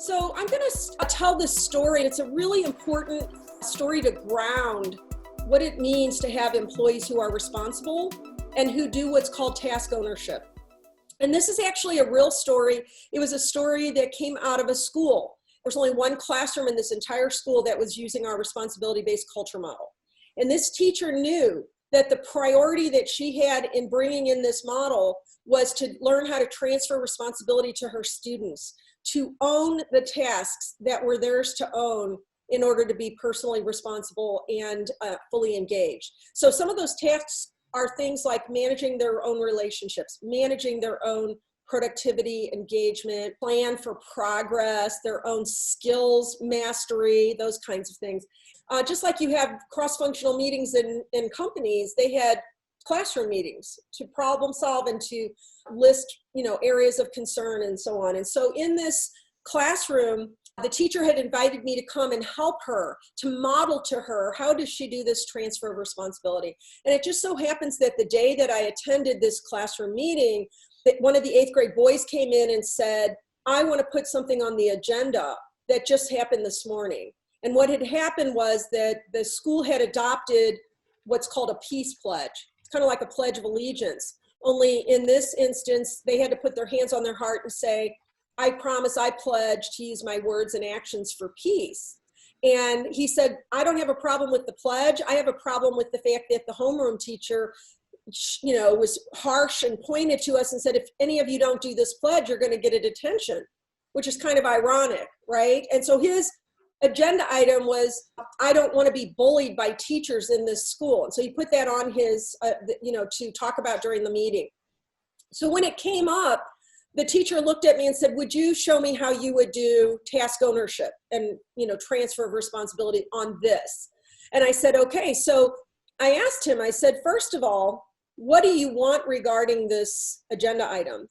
So I'm going to tell this story. It's a really important story to ground what it means to have employees who are responsible and who do what's called task ownership. And this is actually a real story. It was a story that came out of a school. There's only one classroom in this entire school that was using our responsibility-based culture model. And this teacher knew that the priority that she had in bringing in this model was to learn how to transfer responsibility to her students, to own the tasks that were theirs to own in order to be personally responsible and fully engaged. So some of those tasks are things like managing their own relationships, managing their own productivity, engagement, plan for progress, their own skills mastery, those kinds of things. Just like you have cross-functional meetings in companies, they had classroom meetings to problem solve and to list, areas of concern and so on. And so in this classroom, the teacher had invited me to come and help her, to model to her, how does she do this transfer of responsibility? And it just so happens that the day that I attended this classroom meeting, that one of the 8th grade boys came in and said, I want to put something on the agenda that just happened this morning. And what had happened was that the school had adopted what's called a peace pledge. It's kind of like a pledge of allegiance. Only in this instance, they had to put their hands on their heart and say, I promise, I pledge to use my words and actions for peace. And he said, I don't have a problem with the pledge. I have a problem with the fact that the homeroom teacher, was harsh and pointed to us and said, if any of you don't do this pledge, you're going to get a detention, which is kind of ironic, right? And so his agenda item was, I don't want to be bullied by teachers in this school. And so he put that on his, to talk about during the meeting. So when it came up, the teacher looked at me and said, would you show me how you would do task ownership and, transfer of responsibility on this? And I said, okay. So I asked him, I said, first of all, what do you want regarding this agenda item?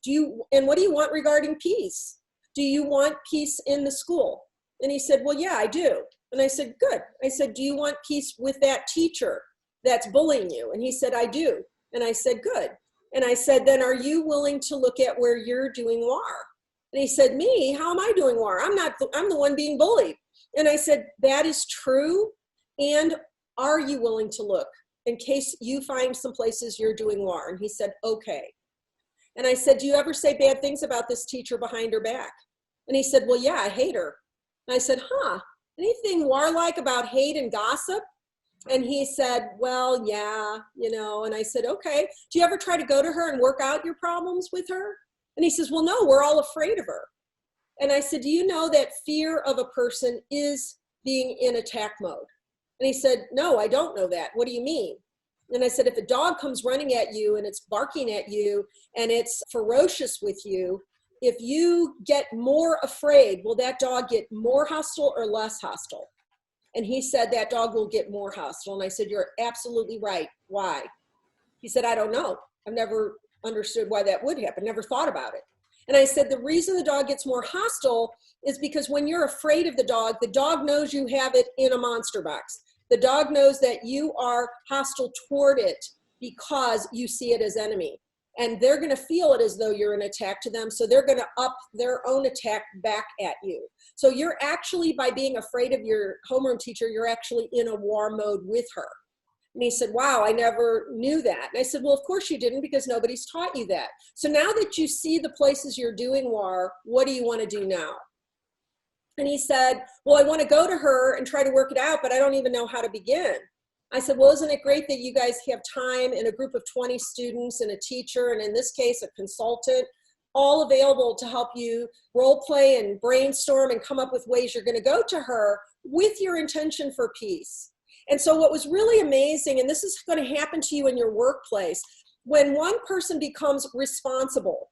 And what do you want regarding peace? Do you want peace in the school? And he said, well, yeah, I do. And I said, good. I said, do you want peace with that teacher that's bullying you? And he said, I do. And I said, good. And I said, then are you willing to look at where you're doing war? And he said, me? How am I doing war? I'm the one being bullied. And I said, that is true. And are you willing to look in case you find some places you're doing war? And he said, okay. And I said, do you ever say bad things about this teacher behind her back? And he said, well, yeah, I hate her. And I said, anything war-like about hate and gossip? And he said, well, yeah, and I said, okay. Do you ever try to go to her and work out your problems with her? And he says, well, no, we're all afraid of her. And I said, do you know that fear of a person is being in attack mode? And he said, no, I don't know that. What do you mean? And I said, if a dog comes running at you and it's barking at you and it's ferocious with you, if you get more afraid, will that dog get more hostile or less hostile? And he said, that dog will get more hostile. And I said, you're absolutely right. Why? He said, I don't know. I've never understood why that would happen. Never thought about it. And I said, the reason the dog gets more hostile is because when you're afraid of the dog knows you have it in a monster box. The dog knows that you are hostile toward it because you see it as enemy. And they're going to feel it as though you're an attack to them. So they're going to up their own attack back at you. So you're actually, by being afraid of your homeroom teacher, you're actually in a war mode with her. And he said, wow, I never knew that. And I said, well, of course you didn't, because nobody's taught you that. So now that you see the places you're doing war, what do you want to do now? And he said, well, I want to go to her and try to work it out, but I don't even know how to begin. I said, well, isn't it great that you guys have time in a group of 20 students and a teacher, and in this case, a consultant, all available to help you role play and brainstorm and come up with ways you're going to go to her with your intention for peace. And so what was really amazing, and this is going to happen to you in your workplace, when one person becomes responsible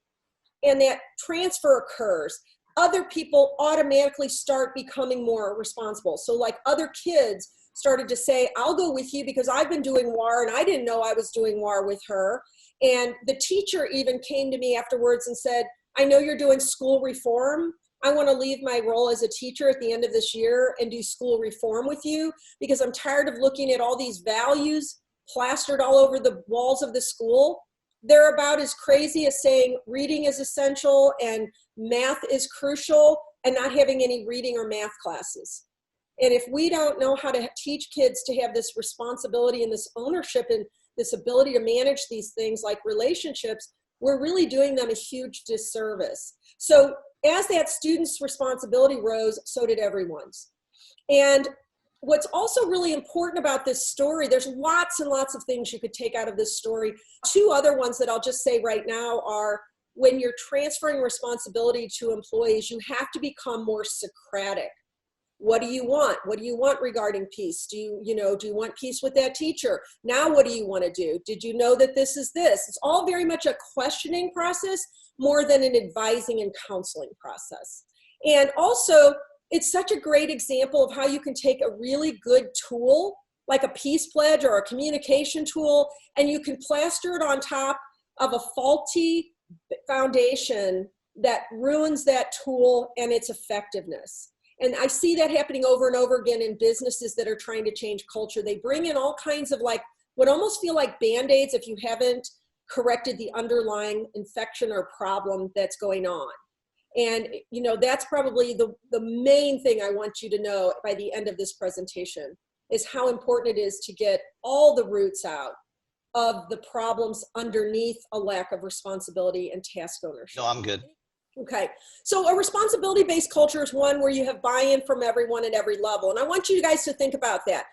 and that transfer occurs, other people automatically start becoming more responsible. So like other kids started to say, I'll go with you because I've been doing WAR and I didn't know I was doing WAR with her. And the teacher even came to me afterwards and said, I know you're doing school reform. I want to leave my role as a teacher at the end of this year and do school reform with you because I'm tired of looking at all these values plastered all over the walls of the school. They're about as crazy as saying reading is essential and math is crucial, and not having any reading or math classes. And if we don't know how to teach kids to have this responsibility and this ownership and this ability to manage these things like relationships, we're really doing them a huge disservice. So as that student's responsibility rose, so did everyone's. And what's also really important about this story, there's lots and lots of things you could take out of this story. Two other ones that I'll just say right now are, when you're transferring responsibility to employees, you have to become more Socratic. What do you want? What do you want regarding peace? Do you want peace with that teacher? Now what do you want to do? Did you know that this is this? It's all very much a questioning process more than an advising and counseling process. And also, it's such a great example of how you can take a really good tool, like a peace pledge or a communication tool, and you can plaster it on top of a faulty foundation that ruins that tool and its effectiveness. And I see that happening over and over again in businesses that are trying to change culture. They bring in all kinds of like, what almost feel like Band-Aids if you haven't corrected the underlying infection or problem that's going on. And, that's probably the main thing I want you to know by the end of this presentation, is how important it is to get all the roots out of the problems underneath a lack of responsibility and task ownership. No, I'm good. Okay, so a responsibility-based culture is one where you have buy-in from everyone at every level. And I want you guys to think about that.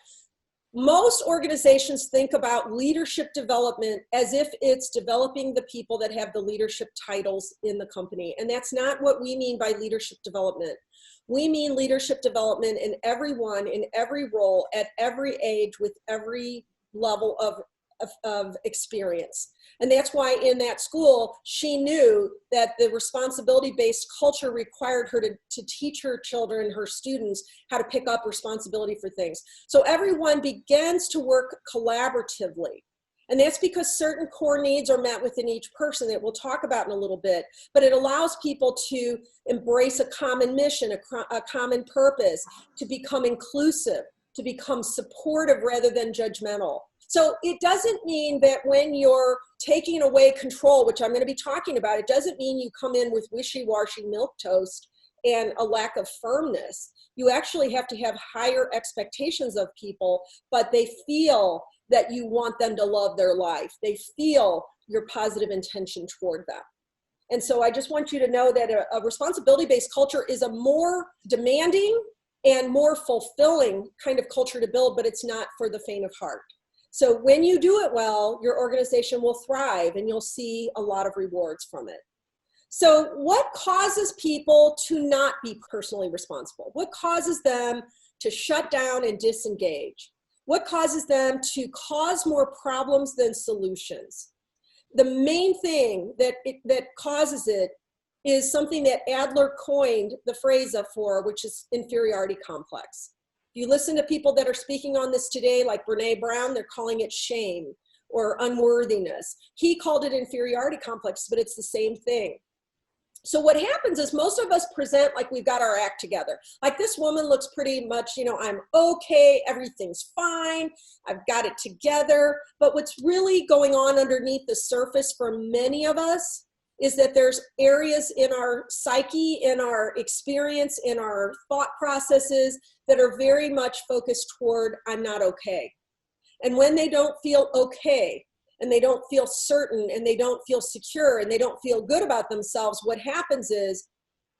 Most organizations think about leadership development as if it's developing the people that have the leadership titles in the company. And that's not what we mean by leadership development. We mean leadership development in everyone, in every role, at every age, with every level of experience. And that's why in that school, she knew that the responsibility-based culture required her to teach her children, her students, how to pick up responsibility for things. So everyone begins to work collaboratively. And that's because certain core needs are met within each person that we'll talk about in a little bit. But it allows people to embrace a common mission, a common purpose, to become inclusive, to become supportive rather than judgmental. So it doesn't mean that when you're taking away control, which I'm going to be talking about, it doesn't mean you come in with wishy-washy milquetoast and a lack of firmness. You actually have to have higher expectations of people, but they feel that you want them to love their life. They feel your positive intention toward them. And so I just want you to know that a responsibility-based culture is a more demanding and more fulfilling kind of culture to build, but it's not for the faint of heart. So when you do it well, your organization will thrive and you'll see a lot of rewards from it. So what causes people to not be personally responsible? What causes them to shut down and disengage? What causes them to cause more problems than solutions? The main thing that causes it is something that Adler coined the phrase for, which is inferiority complex. If you listen to people that are speaking on this today, like Brene Brown, they're calling it shame or unworthiness. He called it inferiority complex, but it's the same thing. So what happens is most of us present like we've got our act together. Like this woman looks pretty much, I'm okay, everything's fine, I've got it together. But what's really going on underneath the surface for many of us is that there's areas in our psyche, in our experience, in our thought processes that are very much focused toward, I'm not okay. And when they don't feel okay, and they don't feel certain, and they don't feel secure, and they don't feel good about themselves, what happens is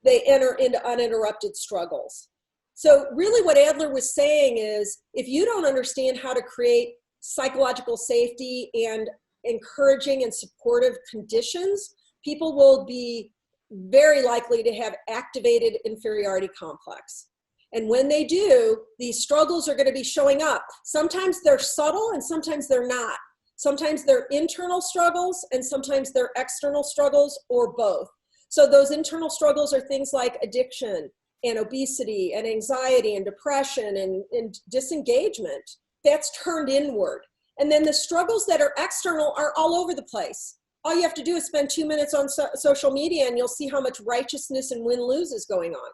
they enter into uninterrupted struggles. So really what Adler was saying is, if you don't understand how to create psychological safety and encouraging and supportive conditions, people will be very likely to have activated inferiority complex. And when they do, these struggles are going to be showing up. Sometimes they're subtle and sometimes they're not. Sometimes they're internal struggles and sometimes they're external struggles, or both. So those internal struggles are things like addiction and obesity and anxiety and depression and disengagement. That's turned inward. And then the struggles that are external are all over the place. All you have to do is spend 2 minutes on social media and you'll see how much righteousness and win-lose is going on.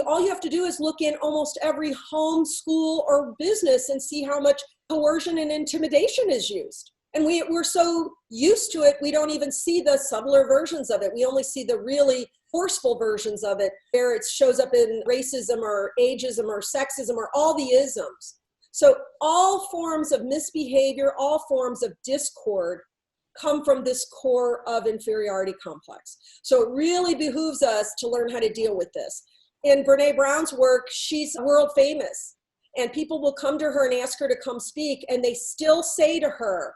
All you have to do is look in almost every home, school, or business and see how much coercion and intimidation is used. And we're so used to it, we don't even see the subtler versions of it. We only see the really forceful versions of it, where it shows up in racism or ageism or sexism or all the isms. So all forms of misbehavior, all forms of discord come from this core of inferiority complex. So it really behooves us to learn how to deal with this. In Brene Brown's work, she's world famous, and people will come to her and ask her to come speak, and they still say to her,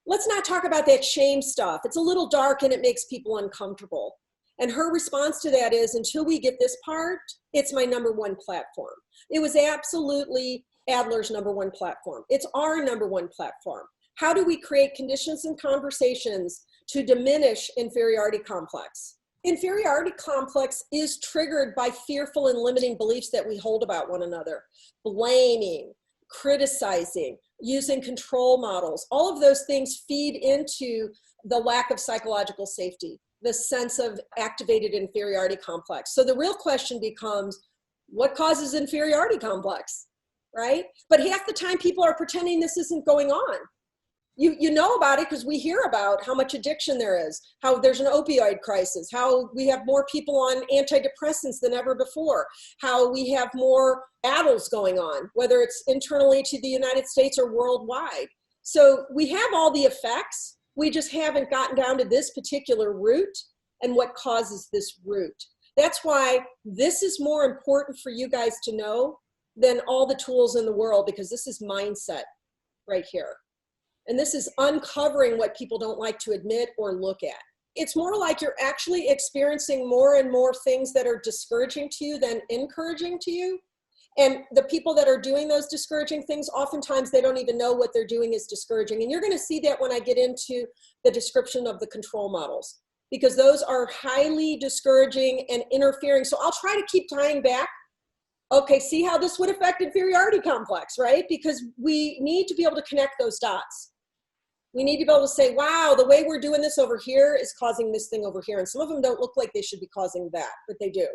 let's not talk about that shame stuff. It's a little dark and it makes people uncomfortable. And her response to that is, until we get this part, it's my number one platform. It was absolutely Adler's number one platform. It's our number one platform. How do we create conditions and conversations to diminish inferiority complex? Inferiority complex is triggered by fearful and limiting beliefs that we hold about one another. Blaming, criticizing, using control models. All of those things feed into the lack of psychological safety, the sense of activated inferiority complex. So the real question becomes, what causes inferiority complex, right? But half the time people are pretending this isn't going on. You know about it because we hear about how much addiction there is, how there's an opioid crisis, how we have more people on antidepressants than ever before, how we have more battles going on, whether it's internally to the United States or worldwide. So we have all the effects. We just haven't gotten down to this particular root and what causes this root. That's why this is more important for you guys to know than all the tools in the world, because this is mindset right here. And this is uncovering what people don't like to admit or look at. It's more like you're actually experiencing more and more things that are discouraging to you than encouraging to you. And the people that are doing those discouraging things, oftentimes they don't even know what they're doing is discouraging. And you're going to see that when I get into the description of the control models, because those are highly discouraging and interfering. So I'll try to keep tying back. Okay, see how this would affect inferiority complex, right? Because we need to be able to connect those dots. We need to be able to say, wow, the way we're doing this over here is causing this thing over here. And some of them don't look like they should be causing that, but they do.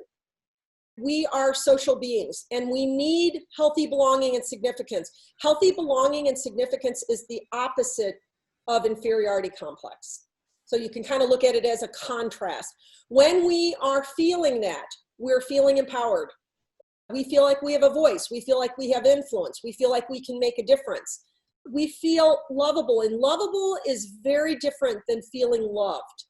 We are social beings and we need healthy belonging and significance. Healthy belonging and significance is the opposite of inferiority complex. So you can kind of look at it as a contrast. When we are feeling that, we're feeling empowered. We feel like we have a voice. We feel like we have influence. We feel like we can make a difference. We feel lovable, and lovable is very different than feeling loved.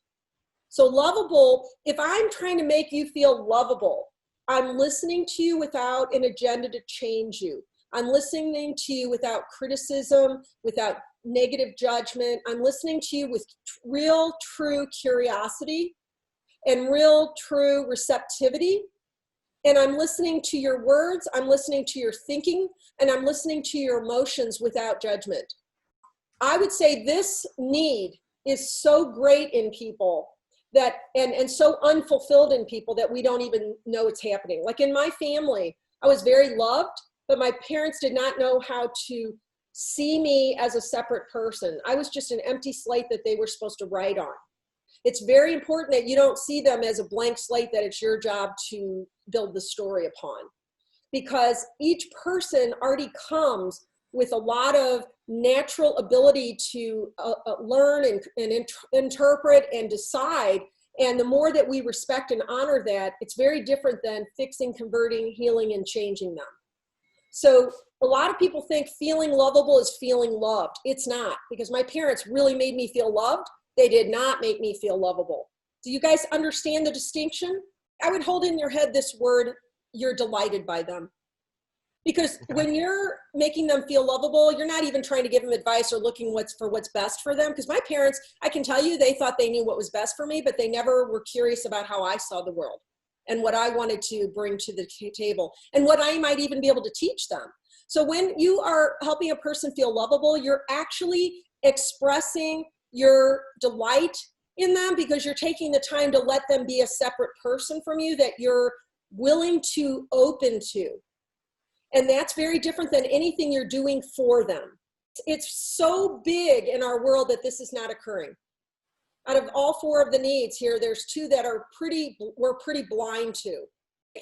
So lovable, if I'm trying to make you feel lovable, I'm listening to you without an agenda to change you. I'm listening to you without criticism, without negative judgment. I'm listening to you with real, true curiosity and real, true receptivity. And I'm listening to your words, I'm listening to your thinking, and I'm listening to your emotions without judgment. I would say this need is so great in people that, and so unfulfilled in people that we don't even know it's happening. Like in my family, I was very loved, but my parents did not know how to see me as a separate person. I was just an empty slate that they were supposed to write on. It's very important that you don't see them as a blank slate that it's your job to build the story upon, because each person already comes with a lot of natural ability to learn and interpret and decide. And the more that we respect and honor that, it's very different than fixing, converting, healing, and changing them. So a lot of people think feeling lovable is feeling loved. It's not, because my parents really made me feel loved. They did not make me feel lovable. Do you guys understand the distinction? I would hold in your head this word, you're delighted by them. Because when you're making them feel lovable, you're not even trying to give them advice or looking for what's best for them. Because my parents, I can tell you, they thought they knew what was best for me, but they never were curious about how I saw the world and what I wanted to bring to the table and what I might even be able to teach them. So when you are helping a person feel lovable, you're actually expressing your delight in them, because you're taking the time to let them be a separate person from you that you're willing to open to. And that's very different than anything you're doing for them. It's so big in our world that this is not occurring. Out of all four of the needs here, there's two that are we're pretty blind to.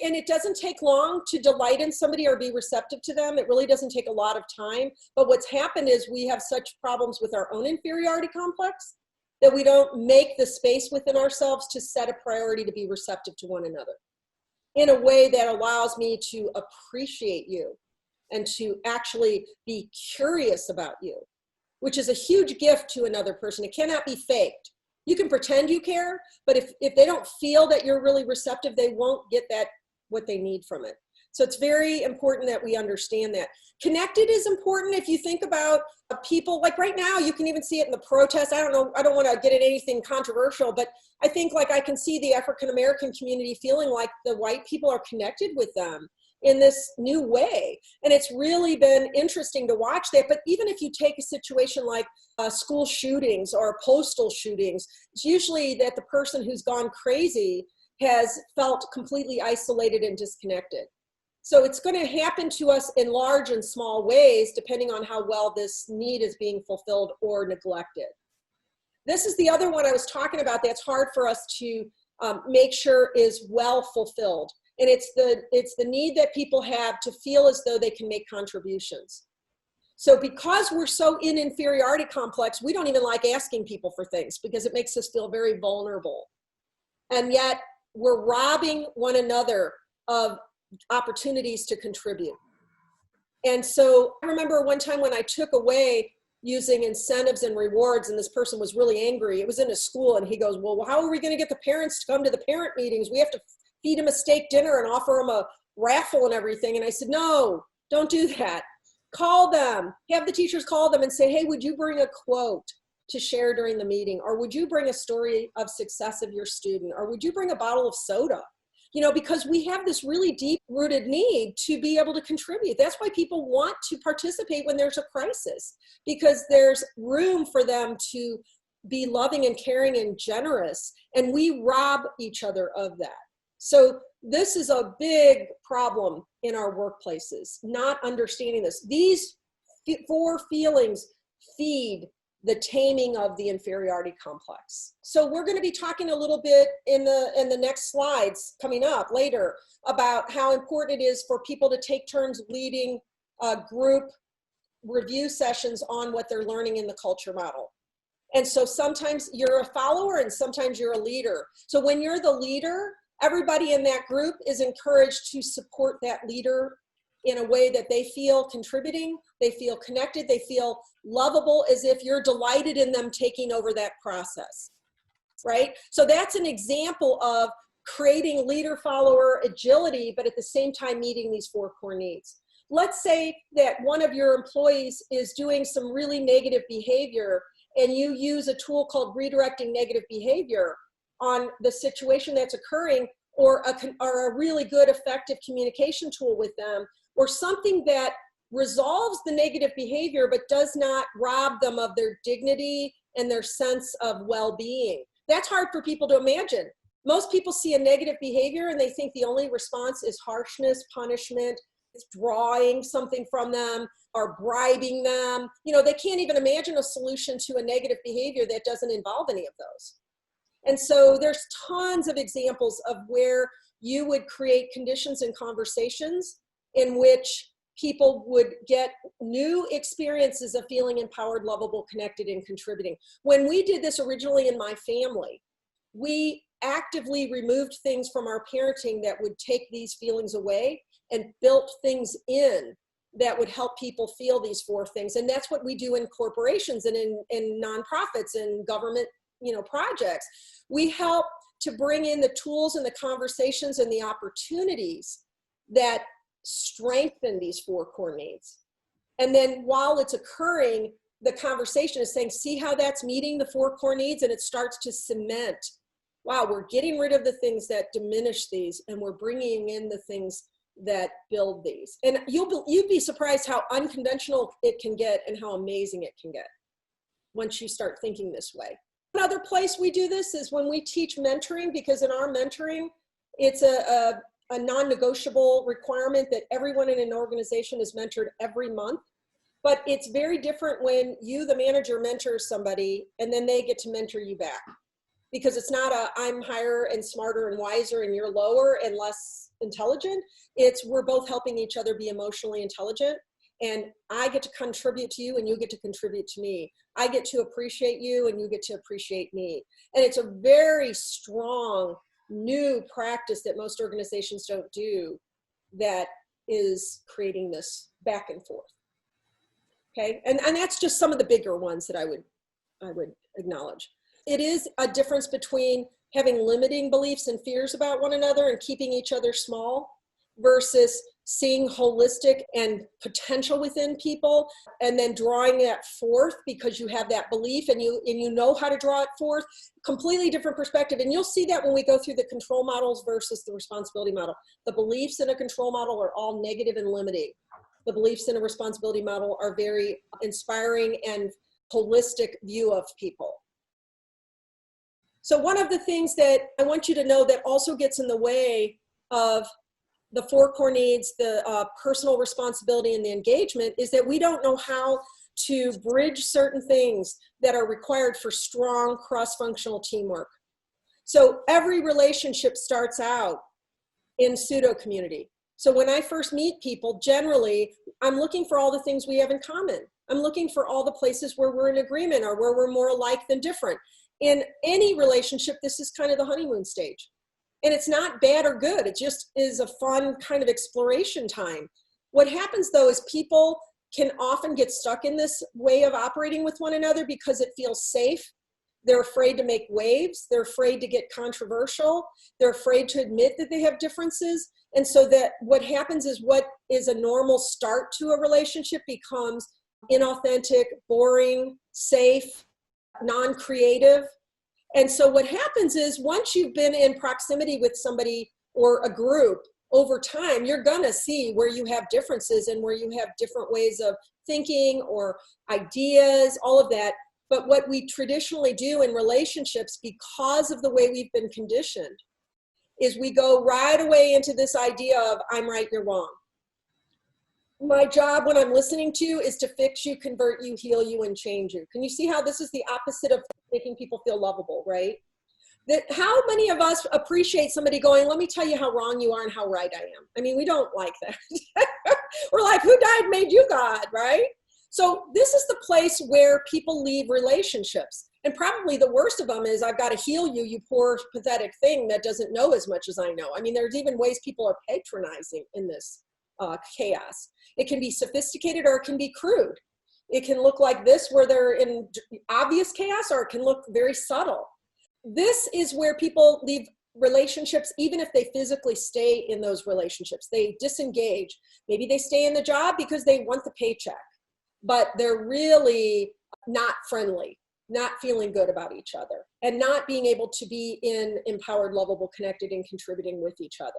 And it doesn't take long to delight in somebody or be receptive to them. It really doesn't take a lot of time. But what's happened is we have such problems with our own inferiority complex that we don't make the space within ourselves to set a priority to be receptive to one another in a way that allows me to appreciate you and to actually be curious about you, which is a huge gift to another person. It cannot be faked. You can pretend you care, but if they don't feel that you're really receptive, they won't get what they need from it. So it's very important that we understand that. Connected is important. If you think about people, like right now, you can even see it in the protests. I don't know, I don't want to get at anything controversial, but I think like I can see the African-American community feeling like the white people are connected with them in this new way. And it's really been interesting to watch that. But even if you take a situation like school shootings or postal shootings, it's usually that the person who's gone crazy has felt completely isolated and disconnected. So it's going to happen to us in large and small ways, depending on how well this need is being fulfilled or neglected. This is the other one I was talking about that's hard for us to make sure is well fulfilled. And it's the need that people have to feel as though they can make contributions. So because we're so in inferiority complex, we don't even like asking people for things because it makes us feel very vulnerable. And yet we're robbing one another of opportunities to contribute. And so I remember one time when I took away using incentives and rewards, and this person was really angry. It was in a school, and he goes, well, how are we going to get the parents to come to the parent meetings? We have to feed them a steak dinner and offer them a raffle and everything. And I said, no, don't do that. Call them, have the teachers call them and say, hey, would you bring a quote to share during the meeting? Or would you bring a story of success of your student? Or would you bring a bottle of soda? You know, because we have this really deep-rooted need to be able to contribute. That's why people want to participate when there's a crisis, because there's room for them to be loving and caring and generous, and we rob each other of that. So this is a big problem in our workplaces, not understanding this. These 4 feelings feed the taming of the inferiority complex. So we're going to be talking a little bit in the next slides coming up later about how important it is for people to take turns leading group review sessions on what they're learning in the culture model. And so sometimes you're a follower and sometimes you're a leader. So when you're the leader, everybody in that group is encouraged to support that leader in a way that they feel contributing, they feel connected, they feel lovable, as if you're delighted in them taking over that process, right? So that's an example of creating leader-follower agility, but at the same time meeting these 4 core needs. Let's say that one of your employees is doing some really negative behavior and you use a tool called redirecting negative behavior on the situation that's occurring, or a really good effective communication tool with them, or something that resolves the negative behavior but does not rob them of their dignity and their sense of well-being. That's hard for people to imagine. Most people see a negative behavior and they think the only response is harshness, punishment, drawing something from them or bribing them. You know, they can't even imagine a solution to a negative behavior that doesn't involve any of those. And so there's tons of examples of where you would create conditions and conversations in which people would get new experiences of feeling empowered, lovable, connected, and contributing. When we did this originally in my family, we actively removed things from our parenting that would take these feelings away and built things in that would help people feel these 4 things. And that's what we do in corporations and in nonprofits and government, you know, projects. We help to bring in the tools and the conversations and the opportunities that strengthen these 4 core needs. And then while it's occurring, the conversation is saying, see how that's meeting the 4 core needs, and it starts to cement, wow, we're getting rid of the things that diminish these and we're bringing in the things that build these. And you'd be surprised how unconventional it can get and how amazing it can get once you start thinking this way. Another place we do this is when we teach mentoring, because in our mentoring, it's a non-negotiable requirement that everyone in an organization is mentored every month. But it's very different when you, the manager, mentors somebody and then they get to mentor you back. because it's not a I'm higher and smarter and wiser and you're lower and less intelligent. It's we're both helping each other be emotionally intelligent, and I get to contribute to you and you get to contribute to me. I get to appreciate you and you get to appreciate me. And it's a very strong new practice that most organizations don't do, that is creating this back and forth. Okay, and that's just some of the bigger ones that I would acknowledge. It is a difference between having limiting beliefs and fears about one another and keeping each other small versus seeing holistic and potential within people and then drawing that forth because you have that belief and you know how to draw it forth. Completely different perspective. And you'll see that when we go through the control models versus the responsibility model. The beliefs in a control model are all negative and limiting. The beliefs in a responsibility model are very inspiring and holistic view of people. So one of the things that I want you to know that also gets in the way of the 4 core needs, the personal responsibility and the engagement, is that we don't know how to bridge certain things that are required for strong cross-functional teamwork. So every relationship starts out in pseudo community. So when I first meet people, generally, I'm looking for all the things we have in common. I'm looking for all the places where we're in agreement or where we're more alike than different. In any relationship, this is kind of the honeymoon stage. And it's not bad or good. It just is a fun kind of exploration time. What happens though is people can often get stuck in this way of operating with one another because it feels safe. They're afraid to make waves. They're afraid to get controversial. They're afraid to admit that they have differences. And so that what happens is what is a normal start to a relationship becomes inauthentic, boring, safe, non-creative. And so what happens is once you've been in proximity with somebody or a group over time, you're gonna see where you have differences and where you have different ways of thinking or ideas, all of that. But what we traditionally do in relationships, because of the way we've been conditioned, is we go right away into this idea of I'm right, you're wrong. My job when I'm listening to you is to fix you, convert you, heal you, and change you. Can you see how this is the opposite of making people feel lovable, right? That how many of us appreciate somebody going, let me tell you how wrong you are and how right I am. I mean, we don't like that. We're like, who died made you God, right? So this is the place where people leave relationships. And probably the worst of them is I've got to heal you, you poor pathetic thing that doesn't know as much as I know. I mean, there's even ways people are patronizing in this chaos. It can be sophisticated or it can be crude. It can look like this where they're in obvious chaos, or it can look very subtle. This is where people leave relationships, even if they physically stay in those relationships. They disengage. Maybe they stay in the job because they want the paycheck, but they're really not friendly, not feeling good about each other, and not being able to be in empowered, lovable, connected, and contributing with each other.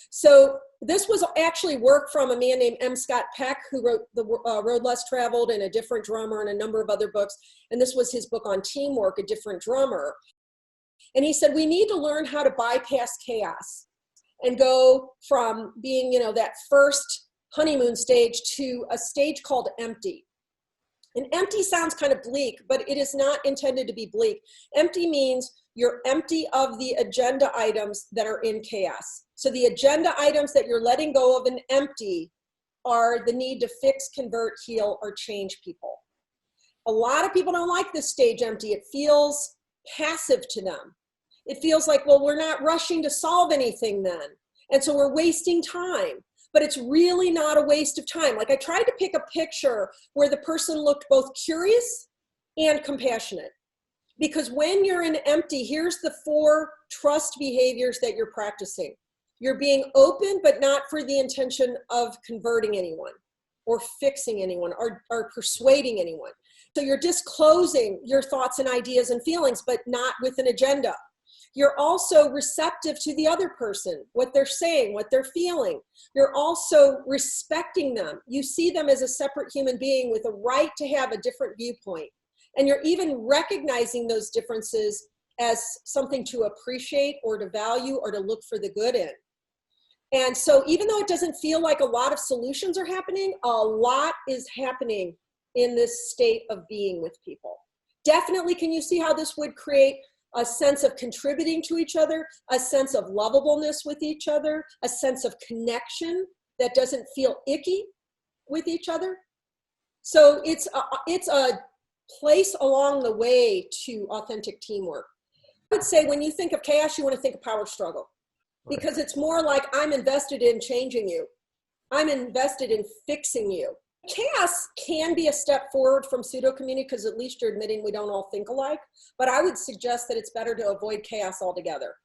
So this was actually work from a man named M. Scott Peck, who wrote The Road Less Traveled and A Different Drummer and a number of other books. And this was his book on teamwork, A Different Drummer. And he said, we need to learn how to bypass chaos and go from being, that first honeymoon stage to a stage called empty. And empty sounds kind of bleak, but it is not intended to be bleak. Empty means you're empty of the agenda items that are in chaos. So the agenda items that you're letting go of and empty are the need to fix, convert, heal, or change people. A lot of people don't like this stage empty. It feels passive to them. It feels like, well, we're not rushing to solve anything then. And so we're wasting time. But it's really not a waste of time. Like I tried to pick a picture where the person looked both curious and compassionate. Because when you're in empty, here's the 4 trust behaviors that you're practicing. You're being open, but not for the intention of converting anyone or fixing anyone or persuading anyone. So you're disclosing your thoughts and ideas and feelings, but not with an agenda. You're also receptive to the other person, what they're saying, what they're feeling. You're also respecting them. You see them as a separate human being with a right to have a different viewpoint. And you're even recognizing those differences as something to appreciate or to value or to look for the good in. And so even though it doesn't feel like a lot of solutions are happening, a lot is happening in this state of being with people. Definitely, can you see how this would create a sense of contributing to each other, a sense of lovableness with each other, a sense of connection that doesn't feel icky with each other. So it's a place along the way to authentic teamwork. I would say when you think of chaos, you want to think of power struggle, because it's more like I'm invested in changing you. I'm invested in fixing you. Chaos can be a step forward from pseudo community because at least you're admitting we don't all think alike. But I would suggest that it's better to avoid chaos altogether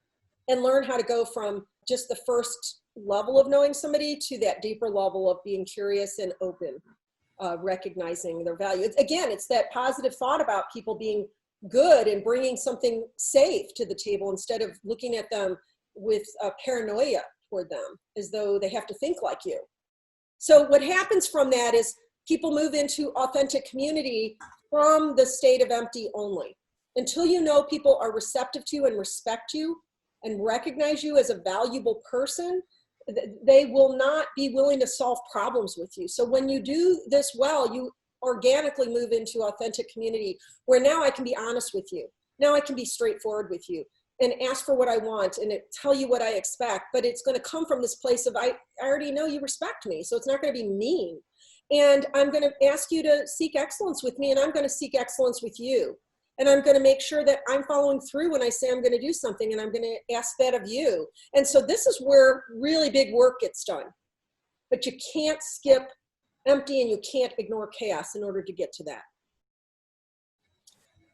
and learn how to go from just the first level of knowing somebody to that deeper level of being curious and open, recognizing their value. Again, it's that positive thought about people being good and bringing something safe to the table instead of looking at them with paranoia toward them as though they have to think like you. So what happens from that is people move into authentic community from the state of empty only. Until you know people are receptive to you and respect you and recognize you as a valuable person, they will not be willing to solve problems with you. So when you do this well, you organically move into authentic community where now I can be honest with you. Now I can be straightforward with you and ask for what I want and tell you what I expect, but it's going to come from this place of I already know you respect me, so it's not going to be mean. And I'm going to ask you to seek excellence with me, and I'm going to seek excellence with you. And I'm going to make sure that I'm following through when I say I'm going to do something, and I'm going to ask that of you. And so this is where really big work gets done. But you can't skip empty and you can't ignore chaos in order to get to that.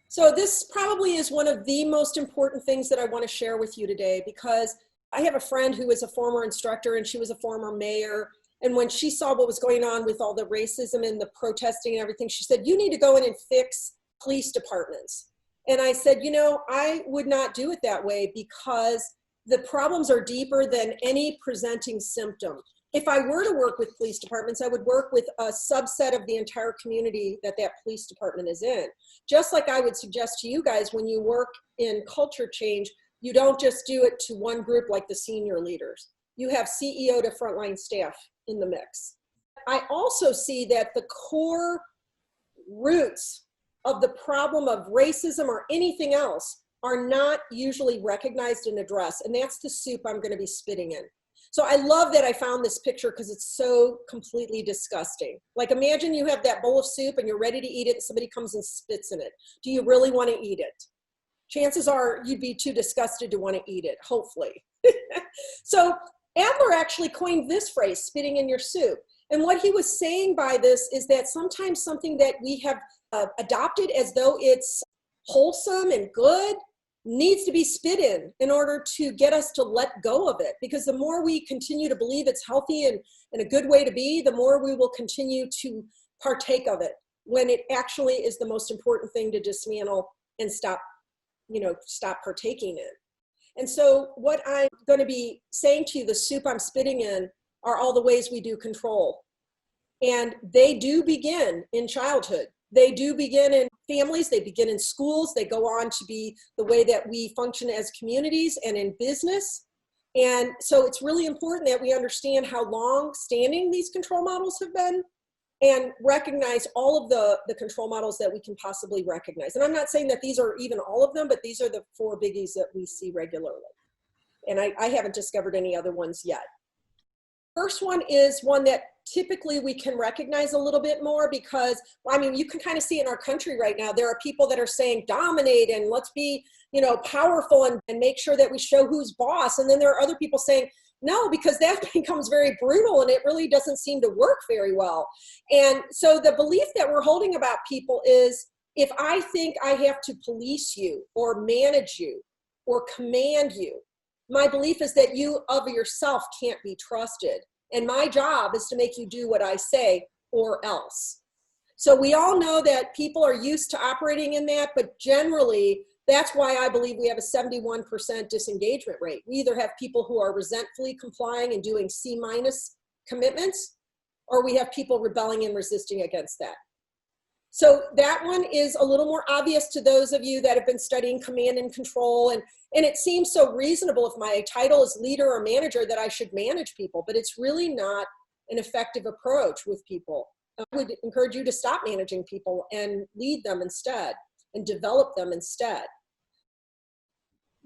So this probably is one of the most important things that I want to share with you today, because I have a friend who is a former instructor and she was a former mayor. And when she saw what was going on with all the racism and the protesting and everything, she said, you need to go in and fix police departments. And I said, you know, I would not do it that way because the problems are deeper than any presenting symptom. If I were to work with police departments, I would work with a subset of the entire community that police department is in. Just like I would suggest to you guys, when you work in culture change, you don't just do it to one group like the senior leaders. You have CEO to frontline staff in the mix. I also see that the core roots of the problem of racism or anything else are not usually recognized and addressed, and that's the soup I'm going to be spitting in. So I love that I found this picture because it's so completely disgusting. Like imagine you have that bowl of soup and you're ready to eat it and somebody comes and spits in it. Do you really want to eat it? Chances are you'd be too disgusted to want to eat it, hopefully. So Adler actually coined this phrase, spitting in your soup. And what he was saying by this is that sometimes something that we have adopted as though it's wholesome and good needs to be spit in order to get us to let go of it. Because the more we continue to believe it's healthy and a good way to be, the more we will continue to partake of it when it actually is the most important thing to dismantle and stop partaking in. And so what I'm going to be saying to you, the soup I'm spitting in, are all the ways we do control. And they do begin in childhood. They do begin in families, they begin in schools, they go on to be the way that we function as communities and in business. And so it's really important that we understand how long-standing these control models have been and recognize all of the control models that we can possibly recognize. And I'm not saying that these are even all of them, but these are the 4 biggies that we see regularly. And I haven't discovered any other ones yet. First one is one that typically we can recognize a little bit more because, I mean, you can kind of see in our country right now, there are people that are saying dominate and let's be, powerful and make sure that we show who's boss. And then there are other people saying, no, because that becomes very brutal and it really doesn't seem to work very well. And so the belief that we're holding about people is if I think I have to police you or manage you or command you, my belief is that you of yourself can't be trusted. And my job is to make you do what I say or else. So we all know that people are used to operating in that, but generally, that's why I believe we have a 71% disengagement rate. We either have people who are resentfully complying and doing C- commitments, or we have people rebelling and resisting against that. So that one is a little more obvious to those of you that have been studying command and control. And it seems so reasonable if my title is leader or manager that I should manage people, but it's really not an effective approach with people. I would encourage you to stop managing people and lead them instead and develop them instead.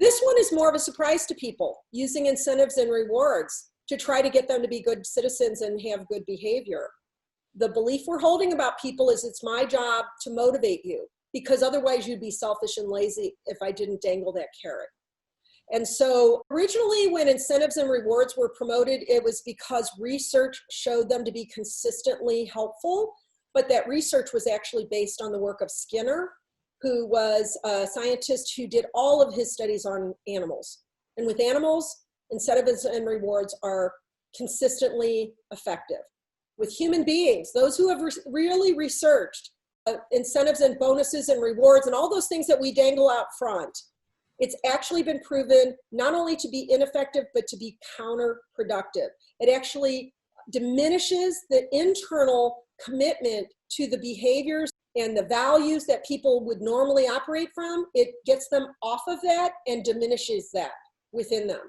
This one is more of a surprise to people, using incentives and rewards to try to get them to be good citizens and have good behavior. The belief we're holding about people is it's my job to motivate you, because otherwise you'd be selfish and lazy if I didn't dangle that carrot. And so originally when incentives and rewards were promoted, it was because research showed them to be consistently helpful, but that research was actually based on the work of Skinner, who was a scientist who did all of his studies on animals. And with animals, incentives and rewards are consistently effective. With human beings, those who have really researched incentives and bonuses and rewards and all those things that we dangle out front, it's actually been proven not only to be ineffective, but to be counterproductive. It actually diminishes the internal commitment to the behaviors and the values that people would normally operate from. It gets them off of that and diminishes that within them.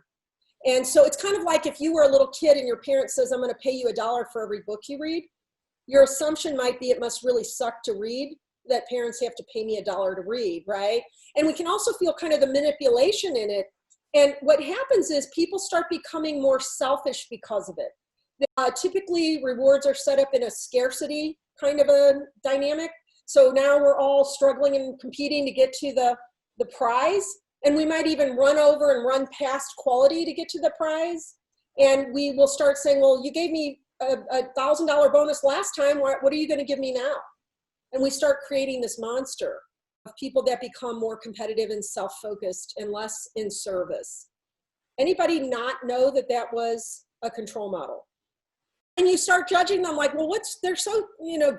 And so it's kind of like if you were a little kid and your parent says, I'm going to pay you $1 for every book you read. Your assumption might be it must really suck to read, that parents have to pay me $1 to read, right? And we can also feel kind of the manipulation in it. And what happens is people start becoming more selfish because of it. Typically, rewards are set up in a scarcity kind of a dynamic. So now we're all struggling and competing to get to the prize. And we might even run over and run past quality to get to the prize. And we will start saying, well, you gave me a $1,000 bonus last time. What are you going to give me now? And we start creating this monster of people that become more competitive and self-focused and less in service. Anybody not know that that was a control model? And you start judging them like, well, they're so,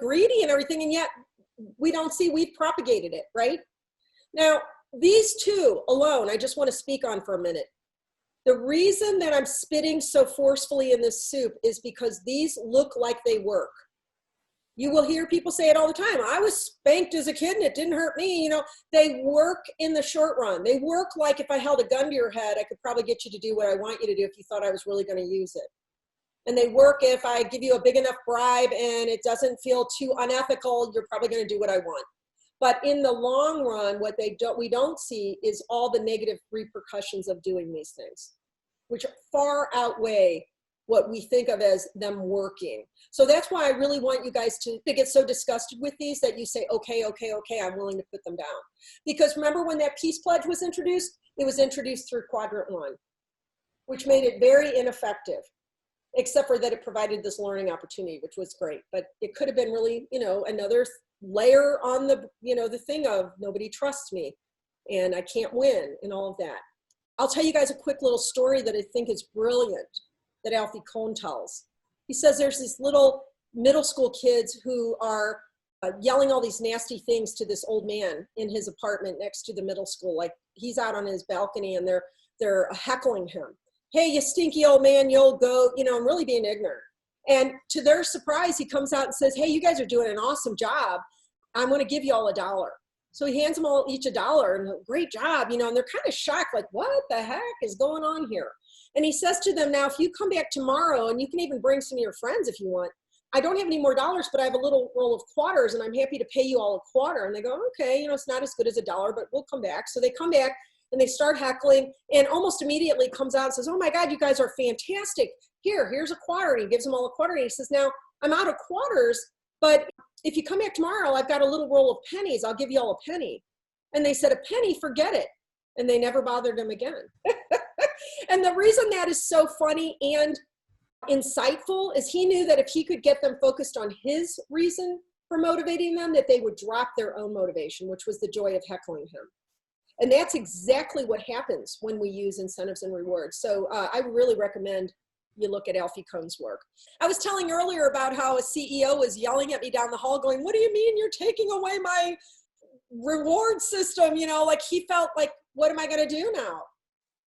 greedy and everything. And yet we don't see we've propagated it, right? Now, these two alone, I just want to speak on for a minute. The reason that I'm spitting so forcefully in this soup is because these look like they work. You will hear people say it all the time. I was spanked as a kid and it didn't hurt me. They work in the short run. They work like if I held a gun to your head, I could probably get you to do what I want you to do if you thought I was really going to use it. And they work if I give you a big enough bribe and it doesn't feel too unethical, you're probably going to do what I want. But in the long run, what we don't see is all the negative repercussions of doing these things, which far outweigh what we think of as them working. So that's why I really want you guys to get so disgusted with these that you say, okay, I'm willing to put them down. Because remember when that peace pledge was introduced? It was introduced through quadrant 1, which made it very ineffective, except for that it provided this learning opportunity, which was great. But it could have been really, another layer on the thing of nobody trusts me and I can't win and all of that. I'll tell you guys a quick little story that I think is brilliant that Alfie Kohn tells. He says there's these little middle school kids who are yelling all these nasty things to this old man in his apartment next to the middle school. Like he's out on his balcony and they're heckling him. Hey, you stinky old man, you old goat, I'm really being ignorant. And to their surprise, he comes out and says, hey, you guys are doing an awesome job. I'm going to give you all $1. So he hands them all each $1 and great job, and they're kind of shocked, like, what the heck is going on here? And he says to them, now, if you come back tomorrow, and you can even bring some of your friends if you want, I don't have any more dollars, but I have a little roll of quarters and I'm happy to pay you all a quarter. And they go, okay, it's not as good as $1, but we'll come back. So they come back and they start heckling and almost immediately comes out and says, oh my God, you guys are fantastic. Here's a quarter. And he gives them all a quarter. And he says, now I'm out of quarters, but if you come back tomorrow, I've got a little roll of pennies. I'll give you all a penny. And they said, a penny, forget it. And they never bothered him again. And the reason that is so funny and insightful is he knew that if he could get them focused on his reason for motivating them, that they would drop their own motivation, which was the joy of heckling him. And that's exactly what happens when we use incentives and rewards. So I really recommend you look at Alfie Kohn's work. I was telling earlier about how a CEO was yelling at me down the hall going, what do you mean you're taking away my reward system? Like he felt like, what am I going to do now?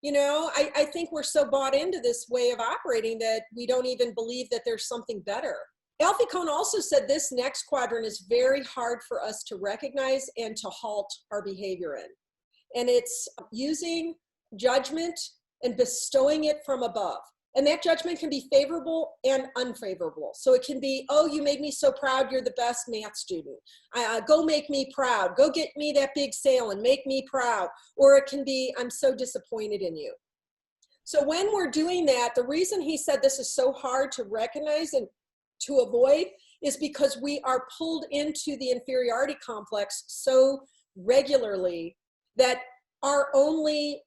I think we're so bought into this way of operating that we don't even believe that there's something better. Alfie Kohn also said this next quadrant is very hard for us to recognize and to halt our behavior in. And it's using judgment and bestowing it from above. And that judgment can be favorable and unfavorable. So it can be, oh, you made me so proud, you're the best math student. Go make me proud. Go get me that big sale and make me proud. Or it can be, I'm so disappointed in you. So when we're doing that, the reason he said this is so hard to recognize and to avoid is because we are pulled into the inferiority complex so regularly that our only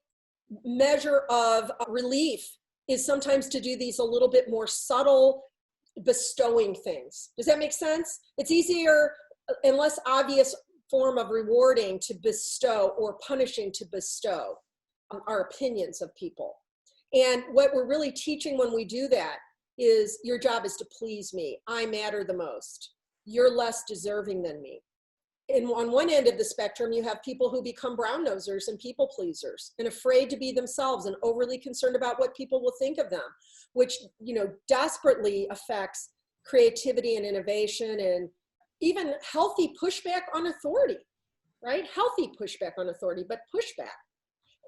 measure of relief is sometimes to do these a little bit more subtle bestowing things. Does that make sense? It's easier and less obvious form of rewarding to bestow or punishing to bestow our opinions of people. And what we're really teaching when we do that is your job is to please me. I matter the most. You're less deserving than me. And on one end of the spectrum, you have people who become brown nosers and people pleasers and afraid to be themselves and overly concerned about what people will think of them, which, desperately affects creativity and innovation and even healthy pushback on authority, right? Healthy pushback on authority, but pushback.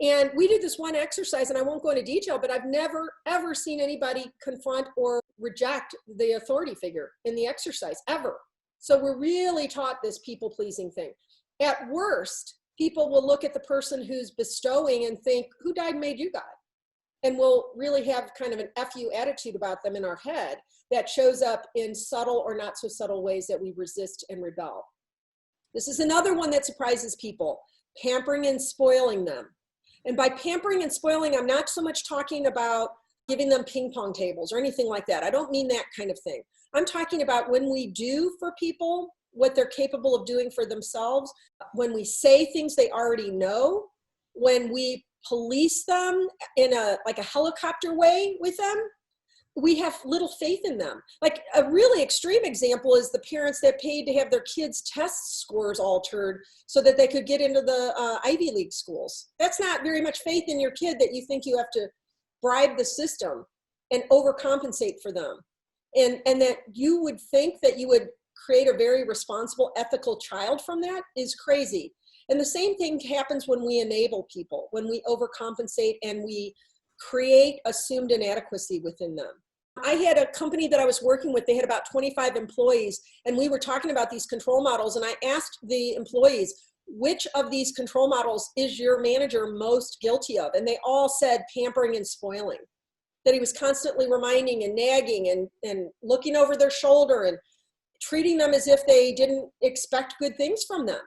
And we did this one exercise, and I won't go into detail, but I've never, ever seen anybody confront or reject the authority figure in the exercise, ever. So we're really taught this people-pleasing thing. At worst, people will look at the person who's bestowing and think, who died and made you God? And we'll really have kind of an F-you attitude about them in our head that shows up in subtle or not so subtle ways that we resist and rebel. This is another one that surprises people, pampering and spoiling them. And by pampering and spoiling, I'm not so much talking about giving them ping pong tables or anything like that. I don't mean that kind of thing. I'm talking about when we do for people what they're capable of doing for themselves, when we say things they already know, when we police them in a helicopter way with them, we have little faith in them. Like a really extreme example is the parents that paid to have their kids' test scores altered so that they could get into the Ivy League schools. That's not very much faith in your kid that you think you have to bribe the system and overcompensate for them. And that you would think that you would create a very responsible, ethical child from that is crazy. And the same thing happens when we enable people, when we overcompensate and we create assumed inadequacy within them. I had a company that I was working with, they had about 25 employees, and we were talking about these control models, and I asked the employees, which of these control models is your manager most guilty of? And they all said pampering and spoiling, that he was constantly reminding and nagging and looking over their shoulder and treating them as if they didn't expect good things from them.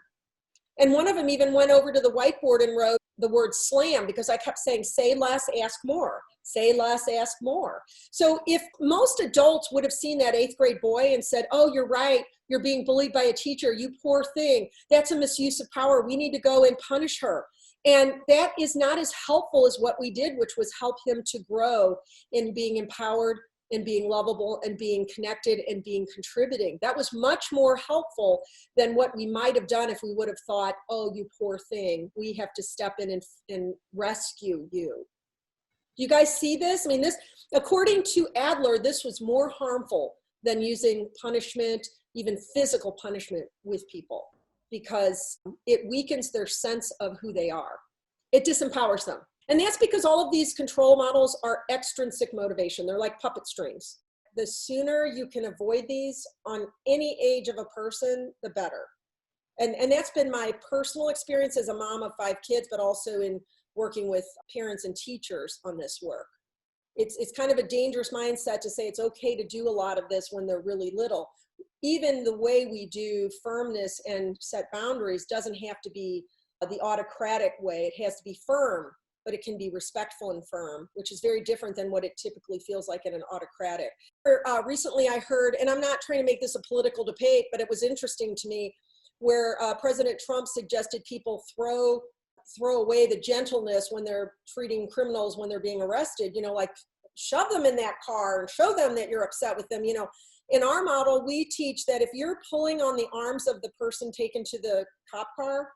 And one of them even went over to the whiteboard and wrote the word slam because I kept saying, say less, ask more. Say less, ask more. So if most adults would have seen that 8th grade boy and said, oh, you're right, you're being bullied by a teacher, you poor thing, that's a misuse of power, we need to go and punish her. And that is not as helpful as what we did, which was help him to grow in being empowered and being lovable and being connected and being contributing. That was much more helpful than what we might have done if we would have thought, oh, you poor thing, we have to step in and rescue you. Do you guys see this? I mean, this, according to Adler, this was more harmful than using punishment, even physical punishment with people, because it weakens their sense of who they are. It disempowers them. And that's because all of these control models are extrinsic motivation. They're like puppet strings. The sooner you can avoid these on any age of a person, the better. And that's been my personal experience as a mom of 5 kids, but also in working with parents and teachers on this work. It's kind of a dangerous mindset to say it's okay to do a lot of this when they're really little. Even the way we do firmness and set boundaries doesn't have to be the autocratic way. It has to be firm, but it can be respectful and firm, which is very different than what it typically feels like in an autocratic. Recently I heard, and I'm not trying to make this a political debate, but it was interesting to me, where President Trump suggested people throw away the gentleness when they're treating criminals when they're being arrested, like shove them in that car and show them that you're upset with them. In our model, we teach that if you're pulling on the arms of the person taken to the cop car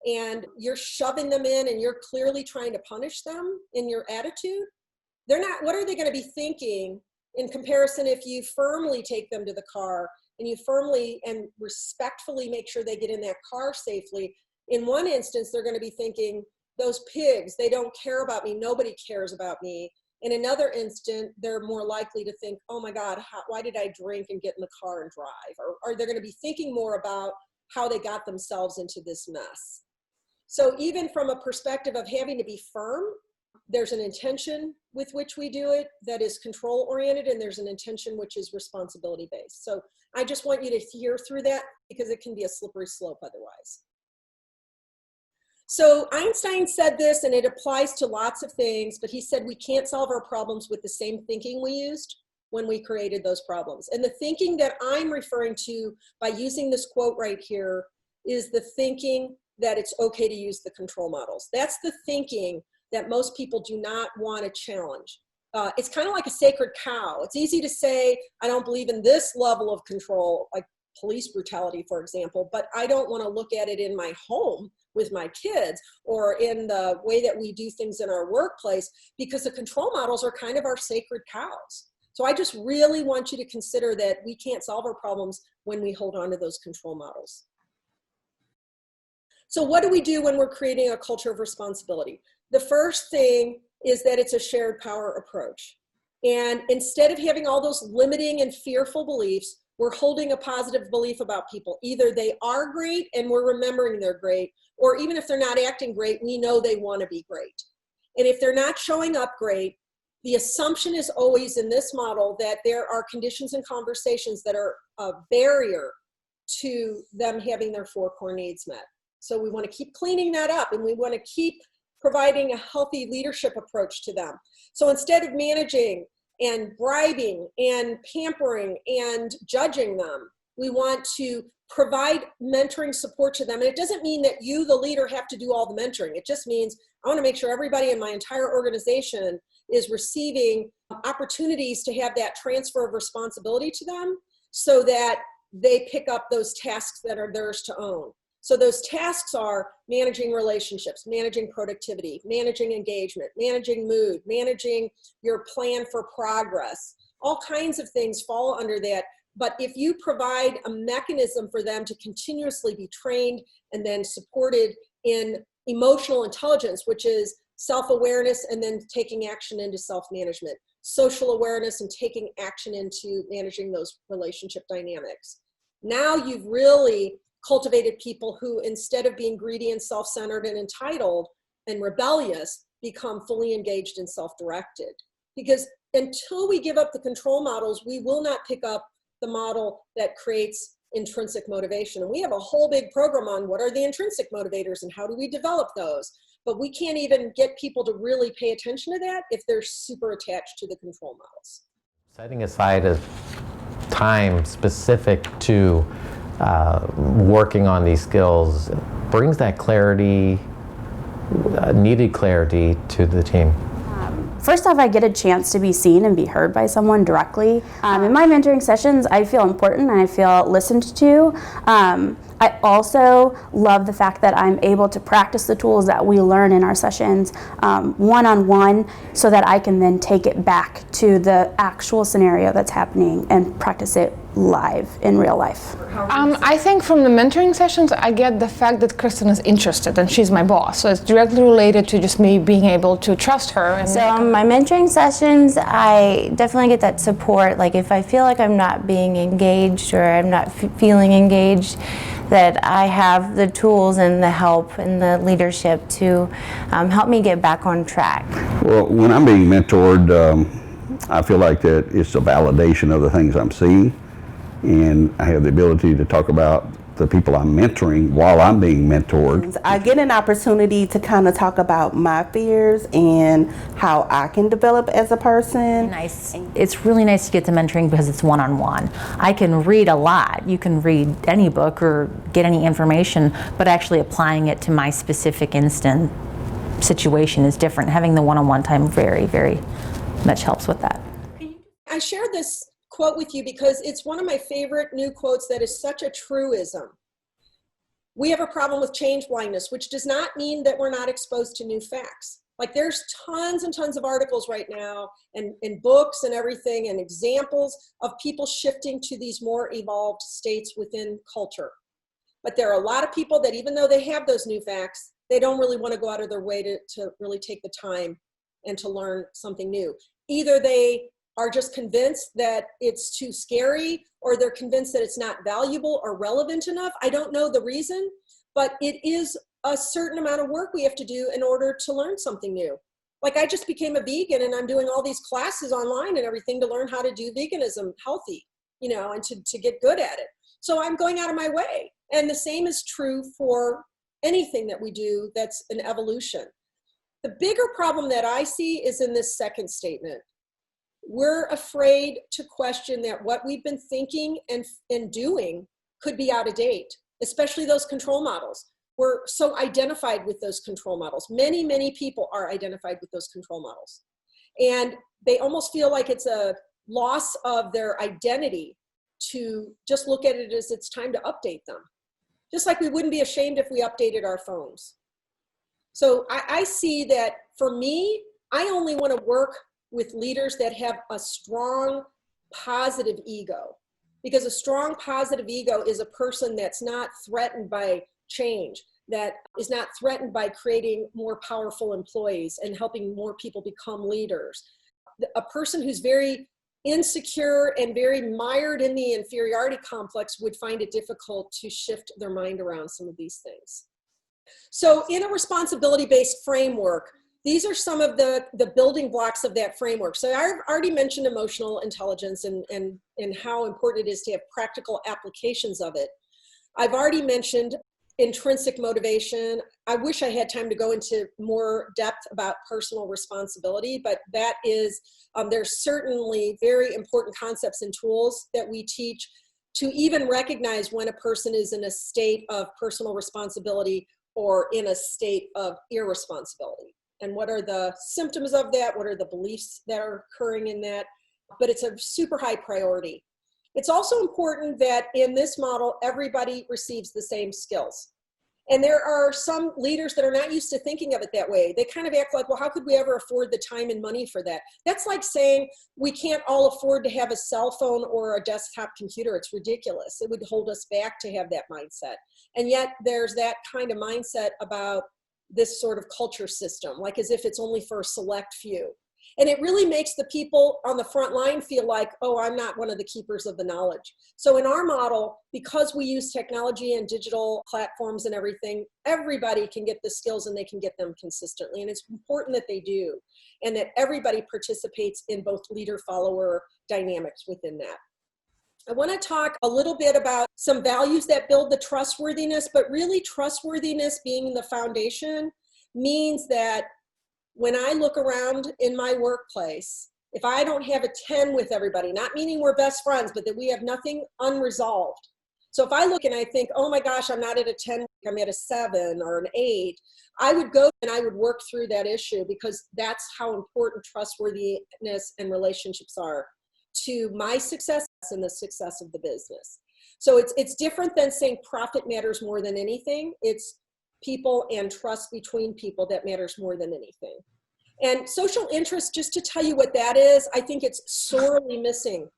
and you're shoving them in and you're clearly trying to punish them in your attitude, what are they going to be thinking in comparison if you firmly take them to the car and you firmly and respectfully make sure they get in that car safely? In one instance, they're going to be thinking, those pigs, they don't care about me. Nobody cares about me. In another instant, they're more likely to think, oh my God, why did I drink and get in the car and drive? Or they're going to be thinking more about how they got themselves into this mess. So even from a perspective of having to be firm, there's an intention with which we do it that is control oriented, and there's an intention which is responsibility based. So I just want you to hear through that, because it can be a slippery slope otherwise. So Einstein said this, and it applies to lots of things, but he said we can't solve our problems with the same thinking we used when we created those problems. And the thinking that I'm referring to by using this quote right here is the thinking that it's okay to use the control models. That's the thinking that most people do not want to challenge. It's kind of like a sacred cow. It's easy to say, I don't believe in this level of control, like police brutality, for example, but I don't want to look at it in my home with my kids or in the way that we do things in our workplace, because the control models are kind of our sacred cows. So I just really want you to consider that we can't solve our problems when we hold on to those control models. So what do we do when we're creating a culture of responsibility? The first thing is that it's a shared power approach. And instead of having all those limiting and fearful beliefs, we're holding a positive belief about people. Either they are great and we're remembering they're great, or even if they're not acting great, we know they want to be great. And if they're not showing up great, the assumption is always in this model that there are conditions and conversations that are a barrier to them having their 4 core needs met. So we want to keep cleaning that up, and we want to keep providing a healthy leadership approach to them. So instead of managing and bribing and pampering and judging them, we want to provide mentoring support to them. And it doesn't mean that you, the leader, have to do all the mentoring. It just means I want to make sure everybody in my entire organization is receiving opportunities to have that transfer of responsibility to them so that they pick up those tasks that are theirs to own. So those tasks are managing relationships, managing productivity, managing engagement, managing mood, managing your plan for progress. All kinds of things fall under that. But if you provide a mechanism for them to continuously be trained and then supported in emotional intelligence, which is self-awareness and then taking action into self-management, social awareness and taking action into managing those relationship dynamics. Now you've really cultivated people who, instead of being greedy and self-centered and entitled and rebellious, become fully engaged and self-directed. Because until we give up the control models, we will not pick up the model that creates intrinsic motivation. And we have a whole big program on what are the intrinsic motivators and how do we develop those. But we can't even get people to really pay attention to that if they're super attached to the control models. Setting aside a time specific to working on these skills brings that clarity, needed clarity to the team. First off, I get a chance to be seen and be heard by someone directly. In my mentoring sessions, I feel important and I feel listened to. I also love the fact that I'm able to practice the tools that we learn in our sessions one-on-one, so that I can then take it back to the actual scenario that's happening and practice it live in real life. I think from the mentoring sessions, I get the fact that Kristen is interested and she's my boss. So it's directly related to just me being able to trust her. And so in my mentoring sessions, I definitely get that support. Like if I feel like I'm not being engaged or I'm not feeling engaged, that I have the tools and the help and the leadership to help me get back on track. Well, when I'm being mentored, I feel like that it's a validation of the things I'm seeing, and I have the ability to talk about the people I'm mentoring while I'm being mentored. I get an opportunity to kind of talk about my fears and how I can develop as a person. Nice. It's really nice to get the mentoring because it's one-on-one. I can read a lot. You can read any book or get any information, but actually applying it to my specific instant situation is different. Having the one-on-one time very, very much helps with that. I shared this quote with you because it's one of my favorite new quotes that is such a truism. We have a problem with change blindness, which does not mean that we're not exposed to new facts. Like there's tons and tons of articles right now and books and everything and examples of people shifting to these more evolved states within culture. But there are a lot of people that even though they have those new facts, they don't really want to go out of their way to really take the time and to learn something new. Either they are just convinced that it's too scary, or they're convinced that it's not valuable or relevant enough. I don't know the reason, but it is a certain amount of work we have to do in order to learn something new. Like, I just became a vegan and I'm doing all these classes online and everything to learn how to do veganism healthy, and to get good at it. So I'm going out of my way. And the same is true for anything that we do that's an evolution. The bigger problem that I see is in this second statement. We're afraid to question that what we've been thinking and doing could be out of date, especially those control models. We're so identified with those control models. Many, many people are identified with those control models. And they almost feel like it's a loss of their identity to just look at it as it's time to update them. Just like we wouldn't be ashamed if we updated our phones. So I see that for me, I only want to work with leaders that have a strong, positive ego. Because a strong, positive ego is a person that's not threatened by change, that is not threatened by creating more powerful employees and helping more people become leaders. A person who's very insecure and very mired in the inferiority complex would find it difficult to shift their mind around some of these things. So in a responsibility-based framework, these are some of the building blocks of that framework. So I've already mentioned emotional intelligence and how important it is to have practical applications of it. I've already mentioned intrinsic motivation. I wish I had time to go into more depth about personal responsibility, but that is, there's certainly very important concepts and tools that we teach to even recognize when a person is in a state of personal responsibility or in a state of irresponsibility. And what are the symptoms of that? What are the beliefs that are occurring in that? But it's a super high priority. It's also important that in this model, everybody receives the same skills. And there are some leaders that are not used to thinking of it that way. They kind of act like, well, how could we ever afford the time and money for that? That's like saying we can't all afford to have a cell phone or a desktop computer. It's ridiculous. It would hold us back to have that mindset. And yet there's that kind of mindset about this sort of culture system, like as if it's only for a select few. And it really makes the people on the front line feel like, oh, I'm not one of the keepers of the knowledge. So in our model, because we use technology and digital platforms and everything, everybody can get the skills and they can get them consistently. And it's important that they do, and that everybody participates in both leader-follower dynamics within that. I want to talk a little bit about some values that build the trustworthiness, but really trustworthiness being the foundation means that when I look around in my workplace, if I don't have a 10 with everybody, not meaning we're best friends, but that we have nothing unresolved. So if I look and I think, oh my gosh, I'm not at a 10, I'm at a 7 or an 8, I would go and I would work through that issue, because that's how important trustworthiness and relationships are to my success and the success of the business. So it's different than saying profit matters more than anything. It's people and trust between people that matters more than anything. And social interest, just to tell you what that is, I think it's sorely missing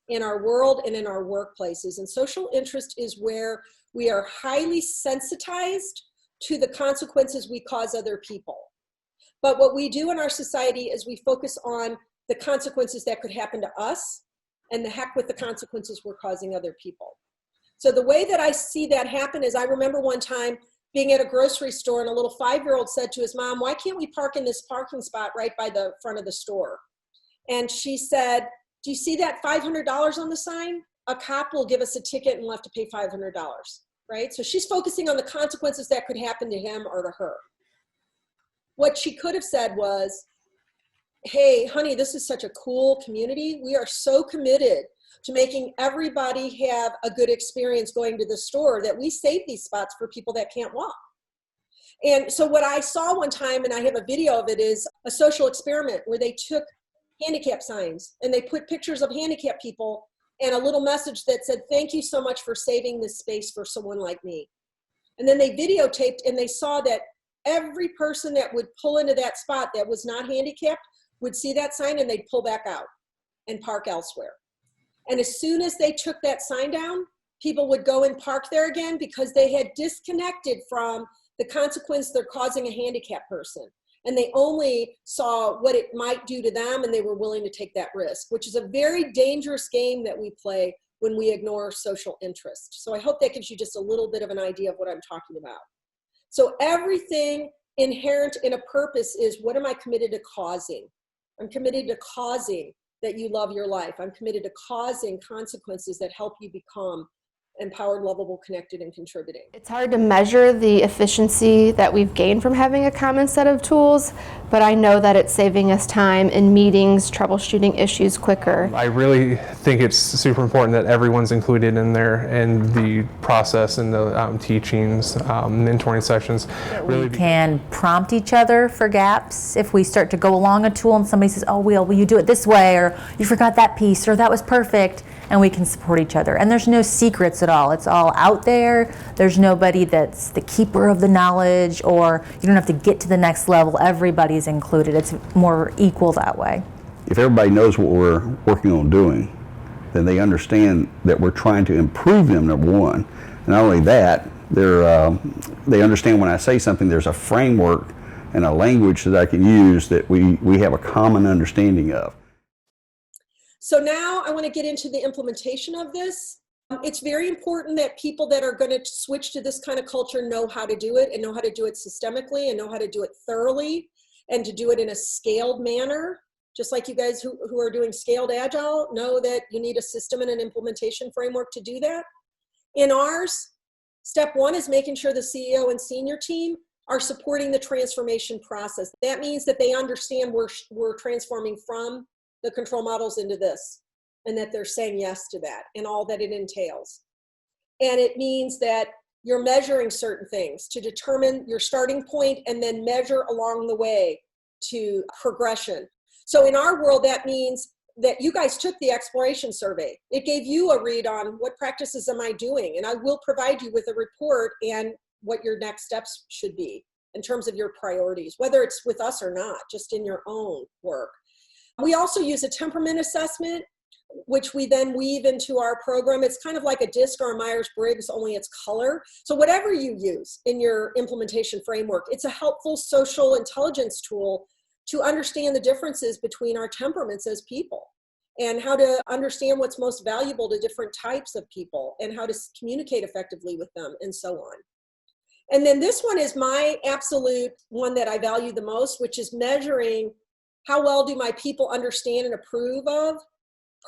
in our world and in our workplaces. And social interest is where we are highly sensitized to the consequences we cause other people. But what we do in our society is we focus on the consequences that could happen to us, and the heck with the consequences we're causing other people. So the way that I see that happen is, I remember one time being at a grocery store and a little 5-year-old said to his mom, why can't we park in this parking spot right by the front of the store? And she said, do you see that $500 on the sign? A cop will give us a ticket and we'll have to pay $500, right? So she's focusing on the consequences that could happen to him or to her. What she could have said was, hey, honey, this is such a cool community. We are so committed to making everybody have a good experience going to the store that we save these spots for people that can't walk. And so what I saw one time, and I have a video of it, is a social experiment where they took handicap signs and they put pictures of handicapped people and a little message that said, thank you so much for saving this space for someone like me. And then they videotaped, and they saw that every person that would pull into that spot that was not handicapped would see that sign and they'd pull back out and park elsewhere. And as soon as they took that sign down, people would go and park there again, because they had disconnected from the consequence they're causing a handicapped person. and they only saw what it might do to them, and they were willing to take that risk, which is a very dangerous game that we play when we ignore social interest. So I hope that gives you just a little bit of an idea of what I'm talking about. So everything inherent in a purpose is, what am I committed to causing? I'm committed to causing that you love your life. I'm committed to causing consequences that help you become empowered, lovable, connected, and contributing. It's hard to measure the efficiency that we've gained from having a common set of tools, but I know that it's saving us time in meetings, troubleshooting issues quicker. I really think it's super important that everyone's included in there, and the process and the teachings, mentoring sessions. We can prompt each other for gaps. If we start to go along a tool and somebody says, oh, will you do it this way, or you forgot that piece, or that was perfect, and we can support each other. And there's no secrets at all. It's all out there. There's nobody that's the keeper of the knowledge, or you don't have to get to the next level. Everybody's included. It's more equal that way. If everybody knows what we're working on doing, then they understand that we're trying to improve them, number one. And not only that, they understand when I say something, there's a framework and a language that I can use that we have a common understanding of. So now I want to get into the implementation of this. It's very important that people that are going to switch to this kind of culture know how to do it, and know how to do it systemically, and know how to do it thoroughly, and to do it in a scaled manner. Just like you guys who are doing scaled agile know that you need a system and an implementation framework to do that. In ours, step one is making sure the CEO and senior team are supporting the transformation process. That means that they understand we're transforming from the control models into this, and that they're saying yes to that and all that it entails. And it means that you're measuring certain things to determine your starting point, and then measure along the way to progression. So in our world, that means that you guys took the exploration survey. It gave you a read on what practices am I doing, and I will provide you with a report and what your next steps should be in terms of your priorities, whether it's with us or not, just in your own work. We also use a temperament assessment, which we then weave into our program. It's kind of like a DISC or a Myers-Briggs, only it's color. So whatever you use in your implementation framework, it's a helpful social intelligence tool to understand the differences between our temperaments as people, and how to understand what's most valuable to different types of people, and how to communicate effectively with them, and so on. And then this one is my absolute one that I value the most, which is measuring how well do my people understand and approve of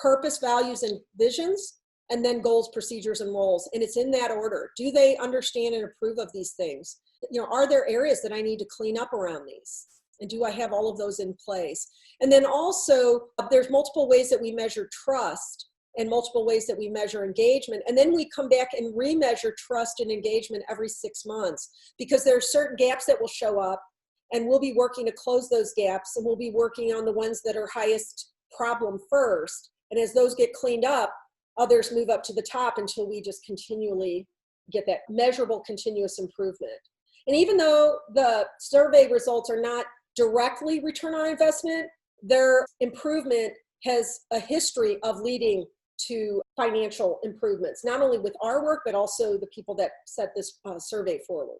purpose, values, and visions, and then goals, procedures, and roles. And it's in that order. Do they understand and approve of these things? You know, are there areas that I need to clean up around these? And do I have all of those in place? And then also, there's multiple ways that we measure trust, and multiple ways that we measure engagement. And then we come back and remeasure trust and engagement every 6 months, because there are certain gaps that will show up, and we'll be working to close those gaps, and we'll be working on the ones that are highest problem first. And as those get cleaned up, others move up to the top until we just continually get that measurable continuous improvement. And even though the survey results are not directly return on investment, their improvement has a history of leading to financial improvements, not only with our work, but also the people that set this survey forward.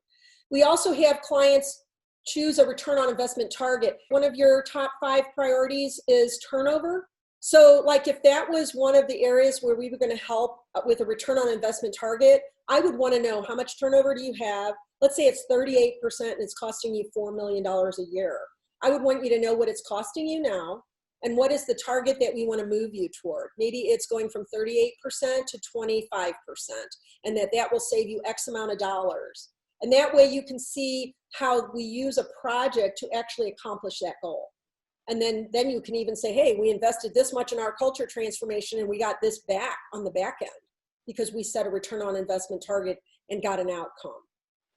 We also have clients choose a return on investment target. One of your top 5 priorities is turnover. So like if that was one of the areas where we were going to help with a return on investment target, I would want to know, how much turnover do you have? Let's say it's 38% and it's costing you $4 million a year. I would want you to know what it's costing you now, and what is the target that we want to move you toward. Maybe it's going from 38% to 25%, and that will save you X amount of dollars. And that way you can see how we use a project to actually accomplish that goal. And then you can even say, hey, we invested this much in our culture transformation, and we got this back on the back end because we set a return on investment target and got an outcome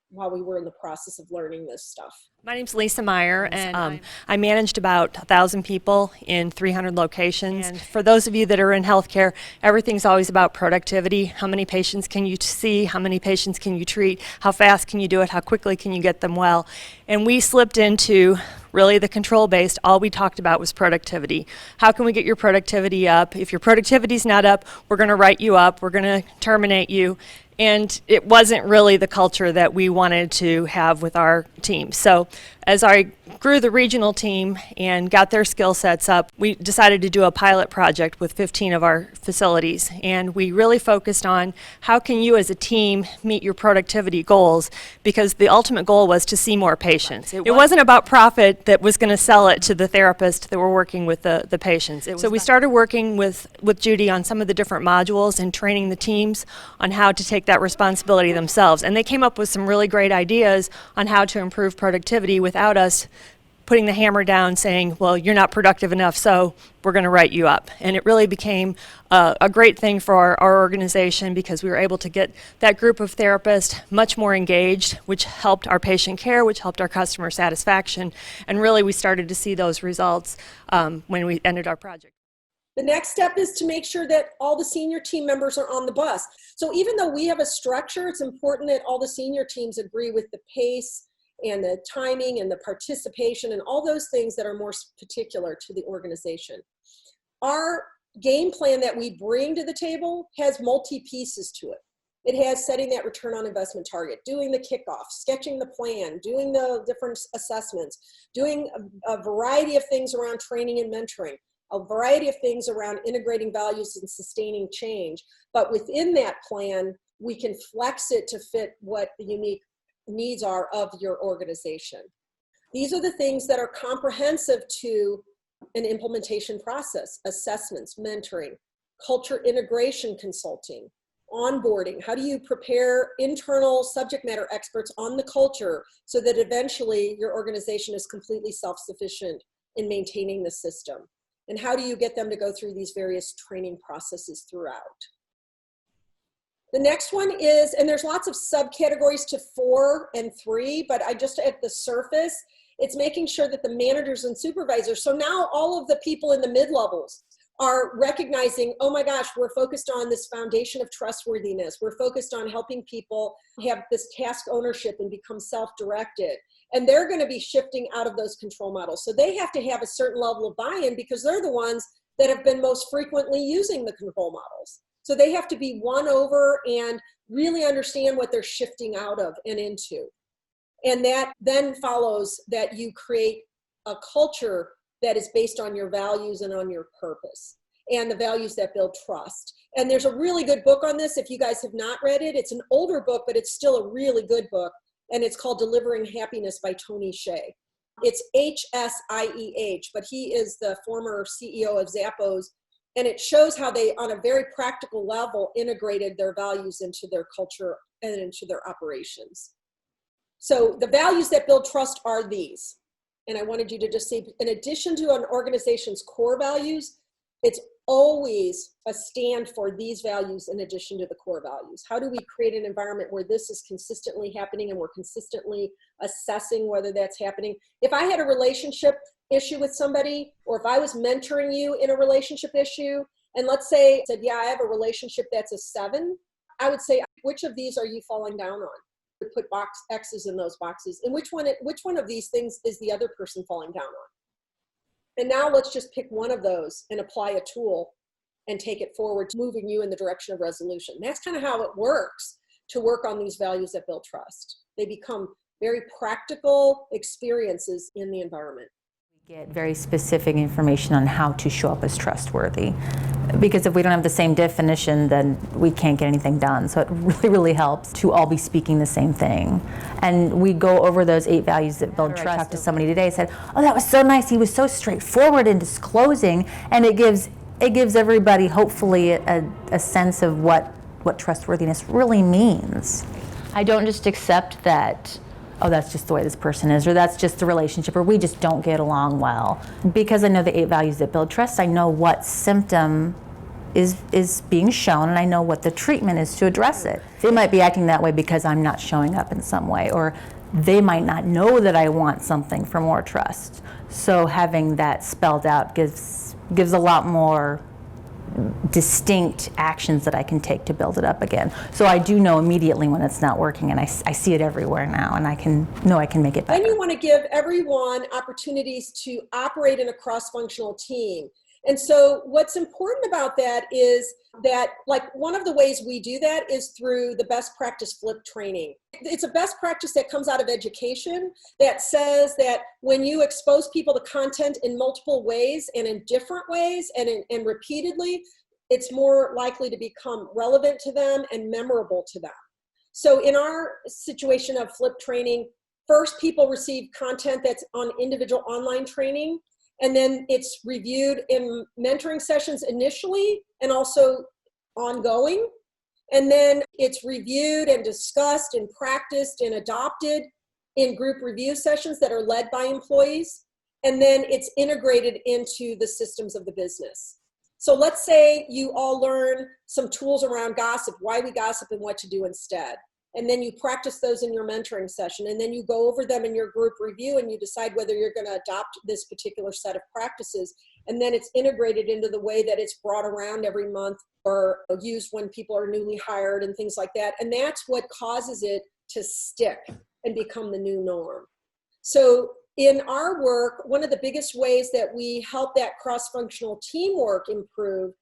while we were in the process of learning this stuff. My name's Lisa Meyer, and I managed about 1,000 people in 300 locations. And for those of you that are in healthcare, everything's always about productivity. How many patients can you see? How many patients can you treat? How fast can you do it? How quickly can you get them well? And we slipped into really the control-based. All we talked about was productivity. How can we get your productivity up? If your productivity's not up, we're going to write you up. We're going to terminate you. And it wasn't really the culture that we wanted to have with our team. So As I grew the regional team and got their skill sets up, we decided to do a pilot project with 15 of our facilities. And we really focused on how can you as a team meet your productivity goals, because the ultimate goal was to see more patients. It wasn't about profit that was going to sell it to the therapist that were working with the patients. So we started working with Judy on some of the different modules and training the teams on how to take that responsibility themselves. And they came up with some really great ideas on how to improve productivity without us putting the hammer down saying, well, you're not productive enough, so we're going to write you up. And it really became a great thing for our organization, because we were able to get that group of therapists much more engaged, which helped our patient care, which helped our customer satisfaction. And really we started to see those results when we ended our project. The next step is to make sure that all the senior team members are on the bus. So even though we have a structure, it's important that all the senior teams agree with the pace and the timing and the participation and all those things that are more particular to the organization. Our game plan that we bring to the table has multi-pieces to it. It has setting that return on investment target, doing the kickoff, sketching the plan, doing the different assessments, doing a variety of things around training and mentoring, a variety of things around integrating values and sustaining change. But within that plan, we can flex it to fit what the unique needs are of your organization. These are the things that are comprehensive to an implementation process: assessments, mentoring, culture integration consulting, onboarding. How do you prepare internal subject matter experts on the culture so that eventually your organization is completely self-sufficient in maintaining the system? And how do you get them to go through these various training processes throughout? The next one is, and there's lots of subcategories to 4 and 3, but I just at the surface, it's making sure that the managers and supervisors, so now all of the people in the mid-levels are recognizing, oh my gosh, we're focused on this foundation of trustworthiness. We're focused on helping people have this task ownership and become self-directed. And they're going to be shifting out of those control models. So they have to have a certain level of buy-in, because they're the ones that have been most frequently using the control models. So they have to be won over and really understand what they're shifting out of and into. And that then follows that you create a culture that is based on your values and on your purpose, and the values that build trust. And there's a really good book on this if you guys have not read it. It's an older book, but it's still a really good book. And it's called Delivering Happiness by Tony Hsieh. It's Hsieh, but he is the former CEO of Zappos. And it shows how they, on a very practical level, integrated their values into their culture and into their operations. So the values that build trust are these. And I wanted you to just see, in addition to an organization's core values, it's always a stand for these values in addition to the core values. How do we create an environment where this is consistently happening and we're consistently assessing whether that's happening? If I had a relationship issue with somebody, or if I was mentoring you in a relationship issue, and let's say I said, yeah, I have a relationship that's a 7, I would say, which of these are you falling down on? We put box X's in those boxes. And which one of these things is the other person falling down on? And now let's just pick one of those and apply a tool and take it forward to moving you in the direction of resolution. That's kind of how it works to work on these values that build trust. They become very practical experiences in the environment. We get very specific information on how to show up as trustworthy. Because if we don't have the same definition, then we can't get anything done. So it really, really helps to all be speaking the same thing. And we go over those 8 values that build trust. I talked to somebody today and said, oh, that was so nice. He was so straightforward in disclosing. And it gives everybody, hopefully, a sense of what trustworthiness really means. I don't just accept that, oh, that's just the way this person is, or that's just the relationship, or we just don't get along well. Because I know the 8 values that build trust, I know what symptom is being shown, and I know what the treatment is to address it. They might be acting that way because I'm not showing up in some way, or they might not know that I want something for more trust. So having that spelled out gives a lot more distinct actions that I can take to build it up again. So I do know immediately when it's not working, and I see it everywhere now, and I can make it better. Then you want to give everyone opportunities to operate in a cross-functional team. And so what's important about that is that, like, one of the ways we do that is through the best practice flip training. It's a best practice that comes out of education that says that when you expose people to content in multiple ways and in different ways and repeatedly, it's more likely to become relevant to them and memorable to them. So in our situation of flip training, first people receive content that's on individual online training, and then it's reviewed in mentoring sessions initially and also ongoing. And then it's reviewed and discussed and practiced and adopted in group review sessions that are led by employees. And then it's integrated into the systems of the business. So let's say you all learn some tools around gossip, why we gossip and what to do instead. And then you practice those in your mentoring session, and then you go over them in your group review and you decide whether you're going to adopt this particular set of practices. And then it's integrated into the way that it's brought around every month or used when people are newly hired and things like that. And that's what causes it to stick and become the new norm. So in our work, one of the biggest ways that we help that cross-functional teamwork improve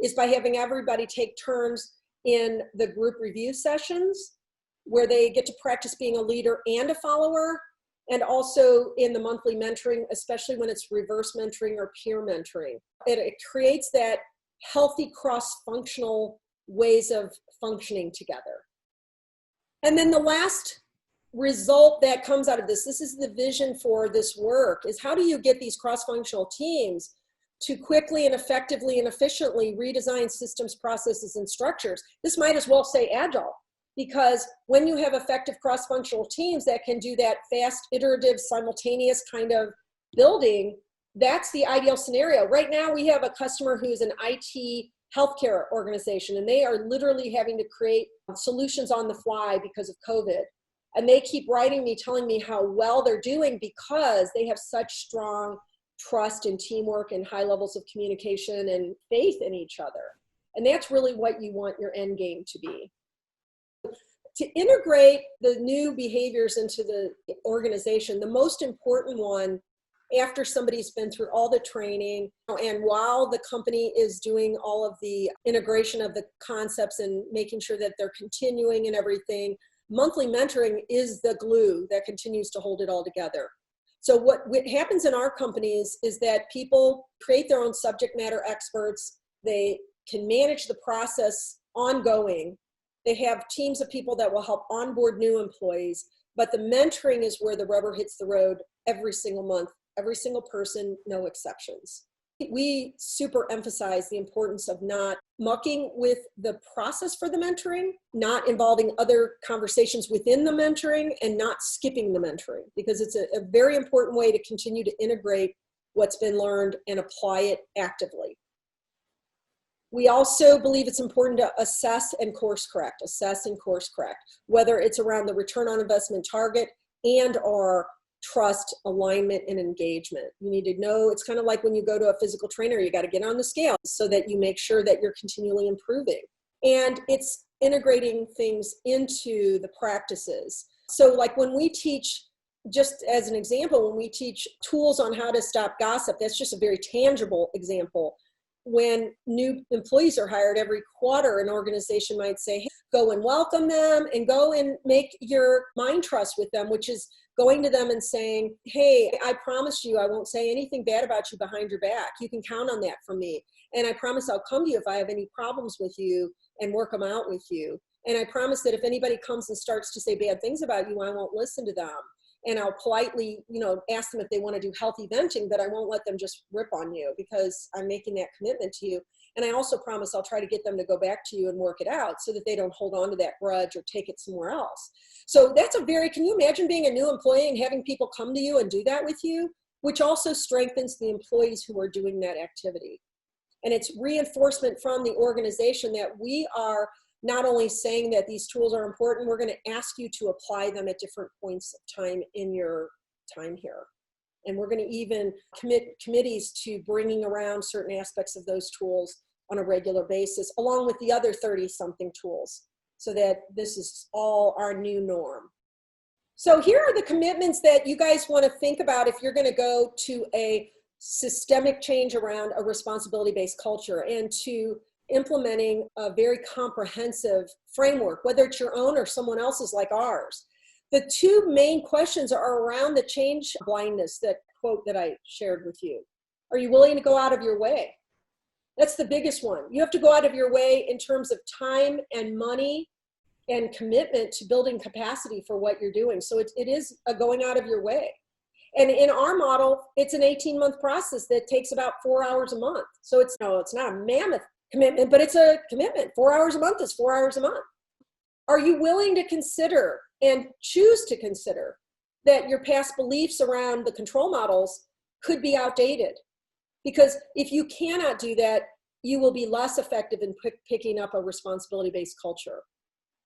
is by having everybody take turns in the group review sessions, where they get to practice being a leader and a follower, and also in the monthly mentoring, especially when it's reverse mentoring or peer mentoring. It creates that healthy cross-functional ways of functioning together. And then the last result that comes out of this is the vision for this work, is how do you get these cross-functional teams to quickly and effectively and efficiently redesign systems, processes, and structures? This might as well say agile. Because when you have effective cross-functional teams that can do that fast, iterative, simultaneous kind of building, that's the ideal scenario. Right now, we have a customer who's an IT healthcare organization, and they are literally having to create solutions on the fly because of COVID. And they keep writing me, telling me how well they're doing because they have such strong trust and teamwork and high levels of communication and faith in each other. And that's really what you want your end game to be. To integrate the new behaviors into the organization, the most important one, after somebody's been through all the training and while the company is doing all of the integration of the concepts and making sure that they're continuing and everything, monthly mentoring is the glue that continues to hold it all together. So what happens in our companies is that people create their own subject matter experts. They can manage the process ongoing. They have teams of people that will help onboard new employees, but the mentoring is where the rubber hits the road every single month, every single person, no exceptions. We super emphasize the importance of not mucking with the process for the mentoring, not involving other conversations within the mentoring, and not skipping the mentoring, because it's a very important way to continue to integrate what's been learned and apply it actively. We also believe it's important to assess and course correct, whether it's around the return on investment target and or trust, alignment, and engagement. You need to know, it's kind of like when you go to a physical trainer, you got to get on the scale so that you make sure that you're continually improving. And it's integrating things into the practices. So like when we teach, just as an example, when we teach tools on how to stop gossip, that's just a very tangible example. When new employees are hired every quarter, an organization might say, hey, go and welcome them and go and make your mind trust with them, which is going to them and saying, hey, I promise you I won't say anything bad about you behind your back. You can count on that from me. And I promise I'll come to you if I have any problems with you and work them out with you. And I promise that if anybody comes and starts to say bad things about you, I won't listen to them. And I'll politely, ask them if they want to do healthy venting, but I won't let them just rip on you because I'm making that commitment to you. And I also promise I'll try to get them to go back to you and work it out so that they don't hold on to that grudge or take it somewhere else. So that's can you imagine being a new employee and having people come to you and do that with you, which also strengthens the employees who are doing that activity. And it's reinforcement from the organization that we are not only saying that these tools are important, we're going to ask you to apply them at different points of time in your time here. And we're going to even commit committees to bringing around certain aspects of those tools on a regular basis, along with the other 30-something tools, so that this is all our new norm. So here are the commitments that you guys want to think about if you're going to go to a systemic change around a responsibility-based culture and to implementing a very comprehensive framework, whether it's your own or someone else's like ours. The two main questions are around the change blindness, that quote that I shared with you. Are you willing to go out of your way? That's the biggest one. You have to go out of your way in terms of time and money and commitment to building capacity for what you're doing. So it is a going out of your way. And in our model, it's an 18-month process that takes about 4 hours a month. So it's not a mammoth commitment, but it's a commitment. 4 hours a month is 4 hours a month. Are you willing to consider and choose to consider that your past beliefs around the control models could be outdated? Because if you cannot do that, you will be less effective in picking up a responsibility-based culture.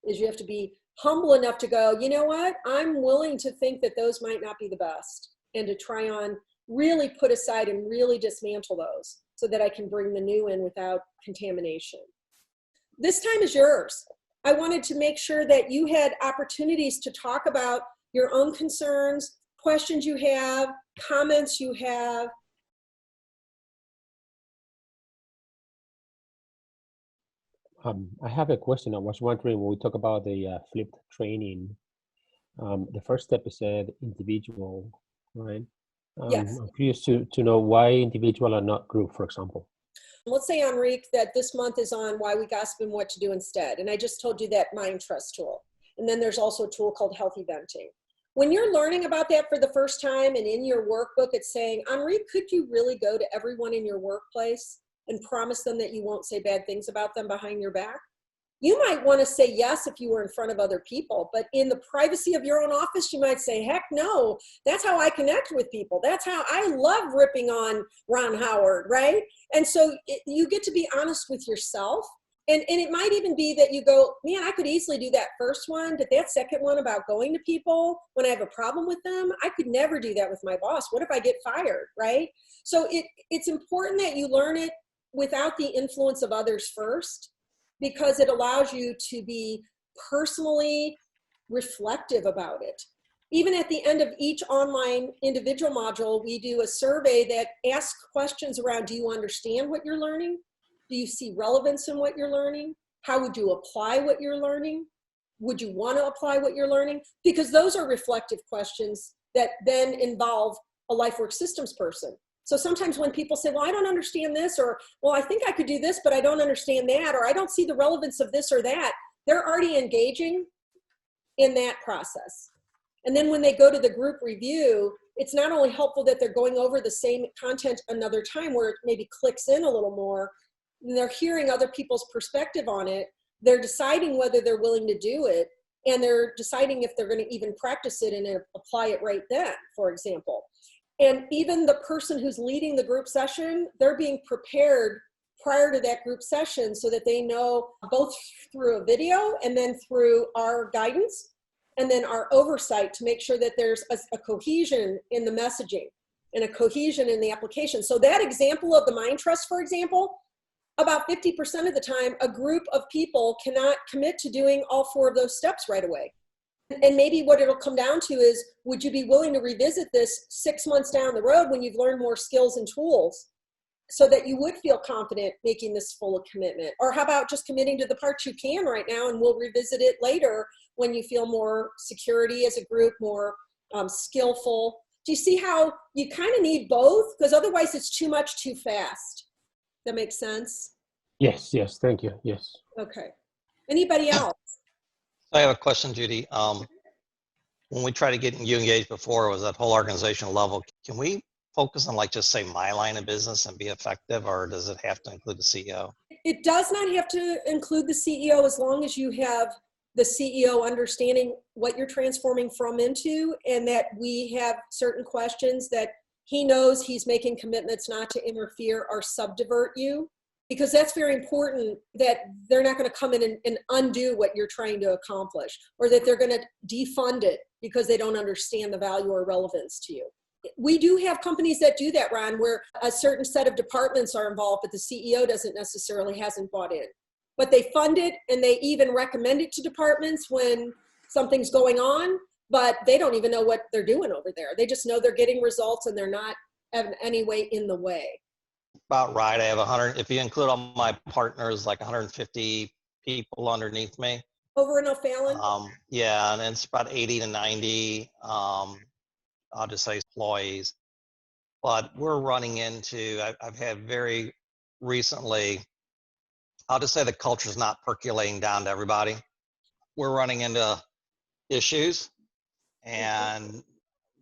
Is you have to be humble enough to go, you know what? I'm willing to think that those might not be the best, and to try on really put aside and really dismantle those so that I can bring the new in without contamination. This time is yours. I wanted to make sure that you had opportunities to talk about your own concerns, questions you have, comments you have. I have a question. I was wondering, when we talk about the flipped training, the first step is said individual, right? Yes. I'm curious to know why individual and not group, for example. Let's say, Enrique, that this month is on why we gossip and what to do instead. And I just told you that mind trust tool. And then there's also a tool called healthy venting. When you're learning about that for the first time and in your workbook, it's saying, Enrique, could you really go to everyone in your workplace and promise them that you won't say bad things about them behind your back? You might want to say yes if you were in front of other people, but in the privacy of your own office, you might say, heck no, that's how I connect with people. That's how I love ripping on Ron Howard, right? And so you get to be honest with yourself. And it might even be that you go, man, I could easily do that first one, but that second one about going to people when I have a problem with them, I could never do that with my boss. What if I get fired, right? So it's important that you learn it without the influence of others first, because it allows you to be personally reflective about it. Even at the end of each online individual module, we do a survey that asks questions around, do you understand what you're learning? Do you see relevance in what you're learning? How would you apply what you're learning? Would you want to apply what you're learning? Because those are reflective questions that then involve a Lifework systems person. So sometimes when people say, well, I don't understand this, or, well, I think I could do this, but I don't understand that, or I don't see the relevance of this or that, they're already engaging in that process. And then when they go to the group review, it's not only helpful that they're going over the same content another time where it maybe clicks in a little more, and they're hearing other people's perspective on it, they're deciding whether they're willing to do it, and they're deciding if they're going to even practice it and apply it right then, for example. And even the person who's leading the group session, they're being prepared prior to that group session so that they know, both through a video and then through our guidance and then our oversight, to make sure that there's a cohesion in the messaging and a cohesion in the application. So that example of the mind trust, for example, about 50% of the time, a group of people cannot commit to doing all 4 of those steps right away. And maybe what it'll come down to is, would you be willing to revisit this 6 months down the road when you've learned more skills and tools so that you would feel confident making this full commitment? Or how about just committing to the parts you can right now, and we'll revisit it later when you feel more security as a group, more skillful. Do you see how you kind of need both? Because otherwise it's too much too fast. That makes sense? Yes, thank you, yes. Okay. Anybody else? I have a question, Judy. When we try to get you engaged before, it was at whole organizational level. Can we focus on, like, just say my line of business and be effective, or does it have to include the CEO? It does not have to include the CEO, as long as you have the CEO understanding what you're transforming from into, and that we have certain questions that he knows he's making commitments not to interfere or subdivert you. Because that's very important, that they're not going to come in and undo what you're trying to accomplish, or that they're going to defund it because they don't understand the value or relevance to you. We do have companies that do that, Ron, where a certain set of departments are involved, but the CEO hasn't bought in. But they fund it, and they even recommend it to departments when something's going on, but they don't even know what they're doing over there. They just know they're getting results, and they're not in any way in the way. About right. I have 100, if you include all my partners, like 150 people underneath me. Over in O'Fallon? Yeah, and it's about 80 to 90, I'll just say employees. But we're running into, I've had very recently, I'll just say the culture is not percolating down to everybody. We're running into issues and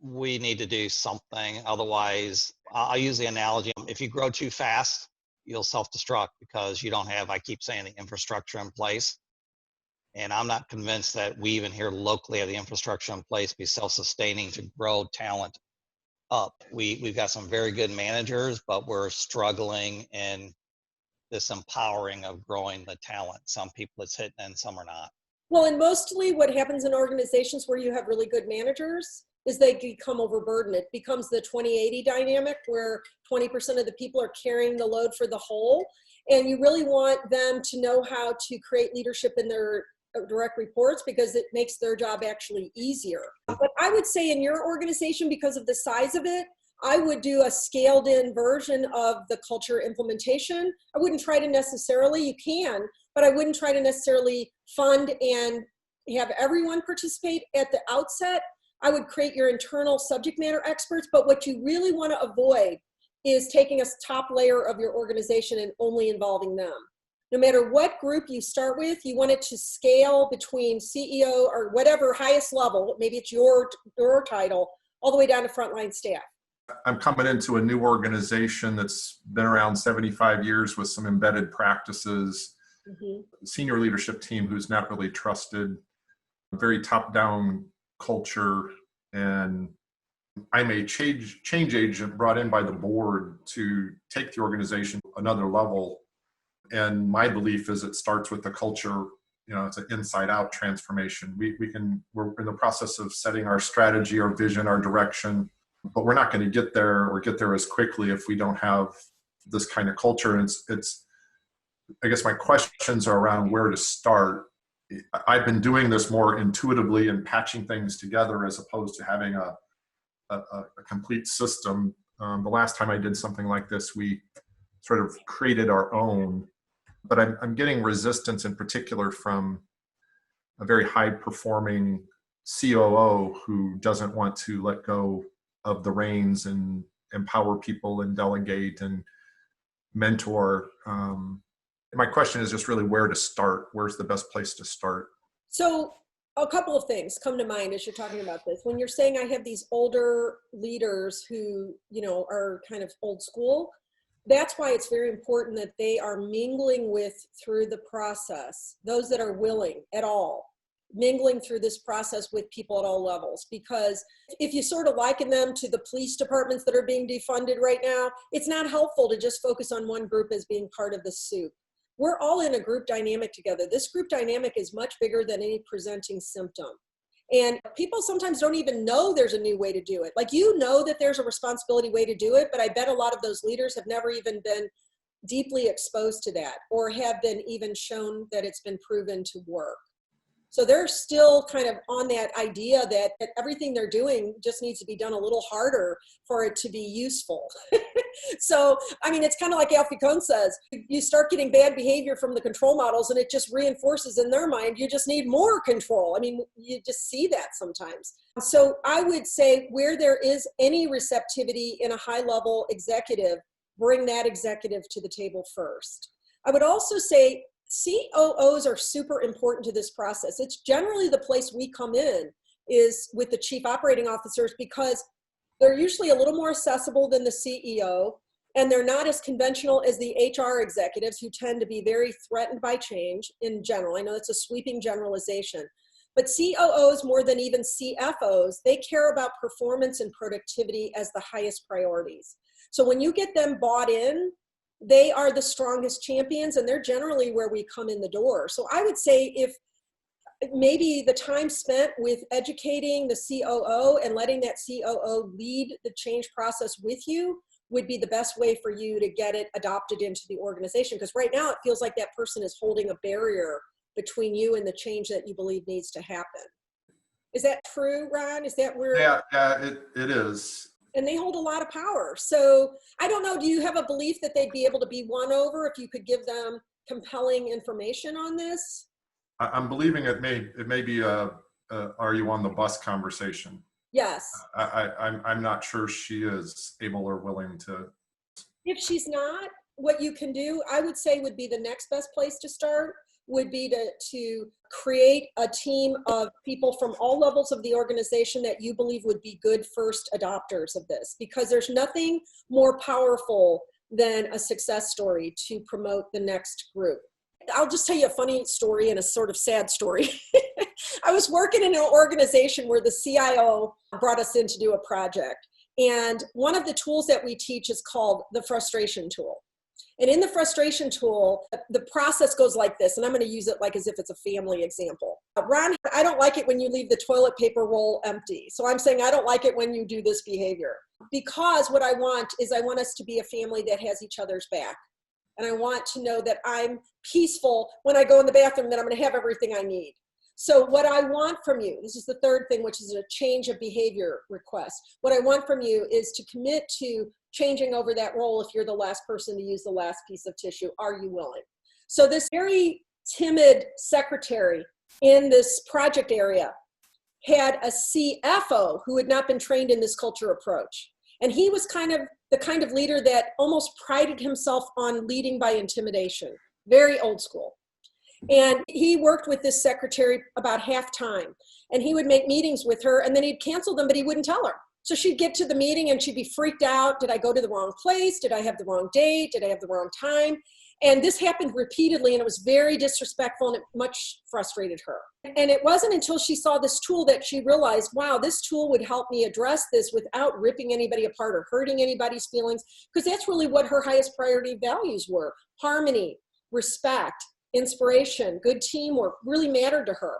we need to do something. Otherwise, I'll use the analogy. If you grow too fast, you'll self-destruct because you don't have, I keep saying, the infrastructure in place. And I'm not convinced that we even here locally have the infrastructure in place to be self-sustaining to grow talent up. We've got some very good managers, but we're struggling in this empowering of growing the talent. Some people it's hitting and some are not. Well, and mostly what happens in organizations where you have really good managers is they become overburdened. It becomes the 20-80 dynamic where 20% of the people are carrying the load for the whole. And you really want them to know how to create leadership in their direct reports because it makes their job actually easier. But I would say in your organization, because of the size of it, I would do a scaled in version of the culture implementation. I wouldn't try to necessarily, you can, but I wouldn't try to necessarily fund and have everyone participate at the outset. I would create your internal subject matter experts, but what you really want to avoid is taking a top layer of your organization and only involving them. No matter what group you start with, you want it to scale between CEO or whatever highest level, maybe it's your title, all the way down to frontline staff. I'm coming into a new organization that's been around 75 years with some embedded practices, senior leadership team who's not really trusted, very top-down culture, and I'm a change agent brought in by the board to take the organization another level. And my belief is it starts with the culture. You know, it's an inside-out transformation. We're in the process of setting our strategy, our vision, our direction, but we're not going to get there as quickly if we don't have this kind of culture. And it's I guess my questions are around where to start. I've been doing this more intuitively and patching things together as opposed to having a complete system. The last time I did something like this, we sort of created our own, but I'm getting resistance in particular from a very high performing COO who doesn't want to let go of the reins and empower people and delegate and mentor. My question is just really where to start. Where's the best place to start? So a couple of things come to mind as you're talking about this. When you're saying I have these older leaders who, you know, are kind of old school, that's why it's very important that they are mingling with through the process, those that are willing at all, mingling through this process with people at all levels. Because if you sort of liken them to the police departments that are being defunded right now, it's not helpful to just focus on one group as being part of the soup. We're all in a group dynamic together. This group dynamic is much bigger than any presenting symptom. And people sometimes don't even know there's a new way to do it. Like, you know that there's a responsibility way to do it, but I bet a lot of those leaders have never even been deeply exposed to that or have been even shown that it's been proven to work. So they're still kind of on that idea that everything they're doing just needs to be done a little harder for it to be useful. So, I mean, it's kind of like Alfie Kohn says, you start getting bad behavior from the control models and it just reinforces in their mind, you just need more control. I mean, you just see that sometimes. So I would say where there is any receptivity in a high level executive, bring that executive to the table first. I would also say COOs are super important to this process. It's generally the place we come in is with the chief operating officers because they're usually a little more accessible than the CEO, and they're not as conventional as the HR executives who tend to be very threatened by change in general. I know it's a sweeping generalization, but COOs more than even CFOs, they care about performance and productivity as the highest priorities. So when you get them bought in, they are the strongest champions, and they're generally where we come in the door. So I would say if maybe the time spent with educating the COO and letting that COO lead the change process with you would be the best way for you to get it adopted into the organization. Because right now it feels like that person is holding a barrier between you and the change that you believe needs to happen. Is that true, Ron? Is that where? Yeah, it is. and they hold a lot of power. So I don't know, do you have a belief that they'd be able to be won over if you could give them compelling information on this? I'm believing it may be a are you on the bus conversation. Yes. I'm not sure she is able or willing to. If she's not, what you can do, I would say would be the next best place to start, would be to create a team of people from all levels of the organization that you believe would be good first adopters of this, because there's nothing more powerful than a success story to promote the next group. I'll just tell you a funny story and a sort of sad story. I was working in an organization where the CIO brought us in to do a project. And one of the tools that we teach is called the frustration tool. And in the frustration tool, the process goes like this, and I'm going to use it like as if it's a family example. Ron, I don't like it when you leave the toilet paper roll empty. So I'm saying I don't like it when you do this behavior. Because what I want is I want us to be a family that has each other's back. And I want to know that I'm peaceful when I go in the bathroom, that I'm going to have everything I need. So what I want from you, this is the third thing, which is a change of behavior request. What I want from you is to commit to changing over that role if you're the last person to use the last piece of tissue. Are you willing? So this very timid secretary in this project area had a CFO who had not been trained in this culture approach. And he was the kind of leader that almost prided himself on leading by intimidation, very old school. And he worked with this secretary about half time, and he would make meetings with her, and then he'd cancel them, but he wouldn't tell her. So she'd get to the meeting and she'd be freaked out. Did I go to the wrong place? Did I have the wrong date? Did I have the wrong time? And this happened repeatedly, and it was very disrespectful, and it much frustrated her. And it wasn't until she saw this tool that she realized, wow, this tool would help me address this without ripping anybody apart or hurting anybody's feelings, because that's really what her highest priority values were. Harmony, respect, inspiration, good teamwork really mattered to her.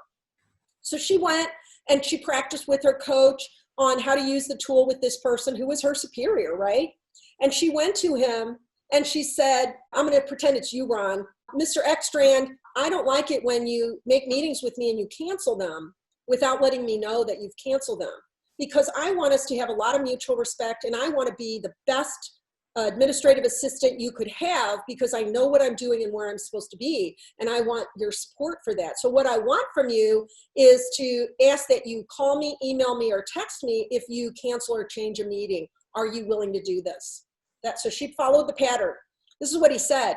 So she went and she practiced with her coach on how to use the tool with this person who was her superior, right? And she went to him and she said, I'm going to pretend it's you, Ron. Mr. Ekstrand, I don't like it when you make meetings with me and you cancel them without letting me know that you've canceled them, because I want us to have a lot of mutual respect, and I want to be the best administrative assistant you could have, because I know what I'm doing and where I'm supposed to be, and I want your support for that. So what I want from you is to ask that you call me, email me, or text me if you cancel or change a meeting. Are you willing to do this? So she followed the pattern. This is what he said.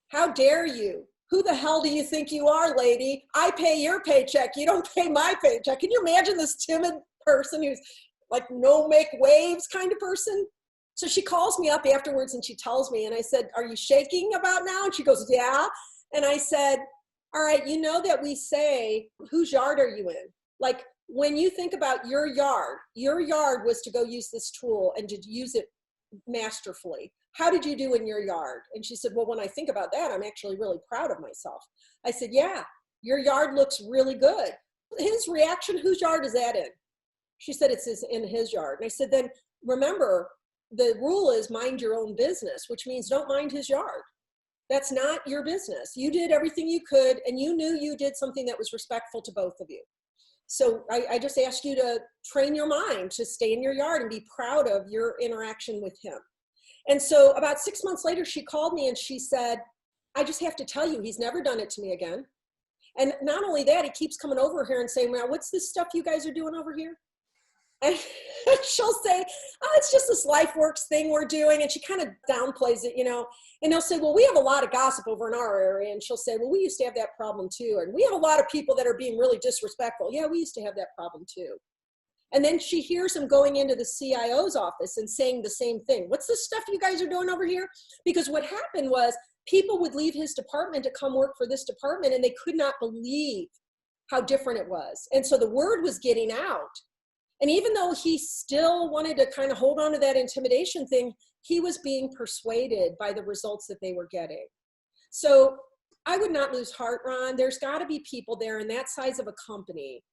How dare you? Who the hell do you think you are, lady? I pay your paycheck. You don't pay my paycheck. Can you imagine this timid person who's like no make waves kind of person? So she calls me up afterwards and she tells me, and I said, are you shaking about now? And she goes, yeah. And I said, all right, you know that we say, whose yard are you in? Like when you think about your yard was to go use this tool and to use it masterfully. How did you do in your yard? And she said, well, when I think about that, I'm actually really proud of myself. I said, yeah, your yard looks really good. His reaction, whose yard is that in? She said, it's in his yard. And I said, then remember, the rule is mind your own business, which means don't mind his yard. That's not your business. You did everything you could, and you knew you did something that was respectful to both of you. So I just ask you to train your mind to stay in your yard and be proud of your interaction with him. And so about 6 months later, she called me and she said, I just have to tell you, he's never done it to me again. And not only that, he keeps coming over here and saying, well, what's this stuff you guys are doing over here? And she'll say, oh, it's just this Lifework thing we're doing. And she kind of downplays it, you know. And they'll say, well, we have a lot of gossip over in our area. And she'll say, well, we used to have that problem too. And we have a lot of people that are being really disrespectful. Yeah, we used to have that problem too. And then she hears him going into the CIO's office and saying the same thing. What's this stuff you guys are doing over here? Because what happened was people would leave his department to come work for this department, and they could not believe how different it was. And so the word was getting out. And even though he still wanted to kind of hold on to that intimidation thing, he was being persuaded by the results that they were getting. So I would not lose heart, Ron. There's got to be people there in that size of a company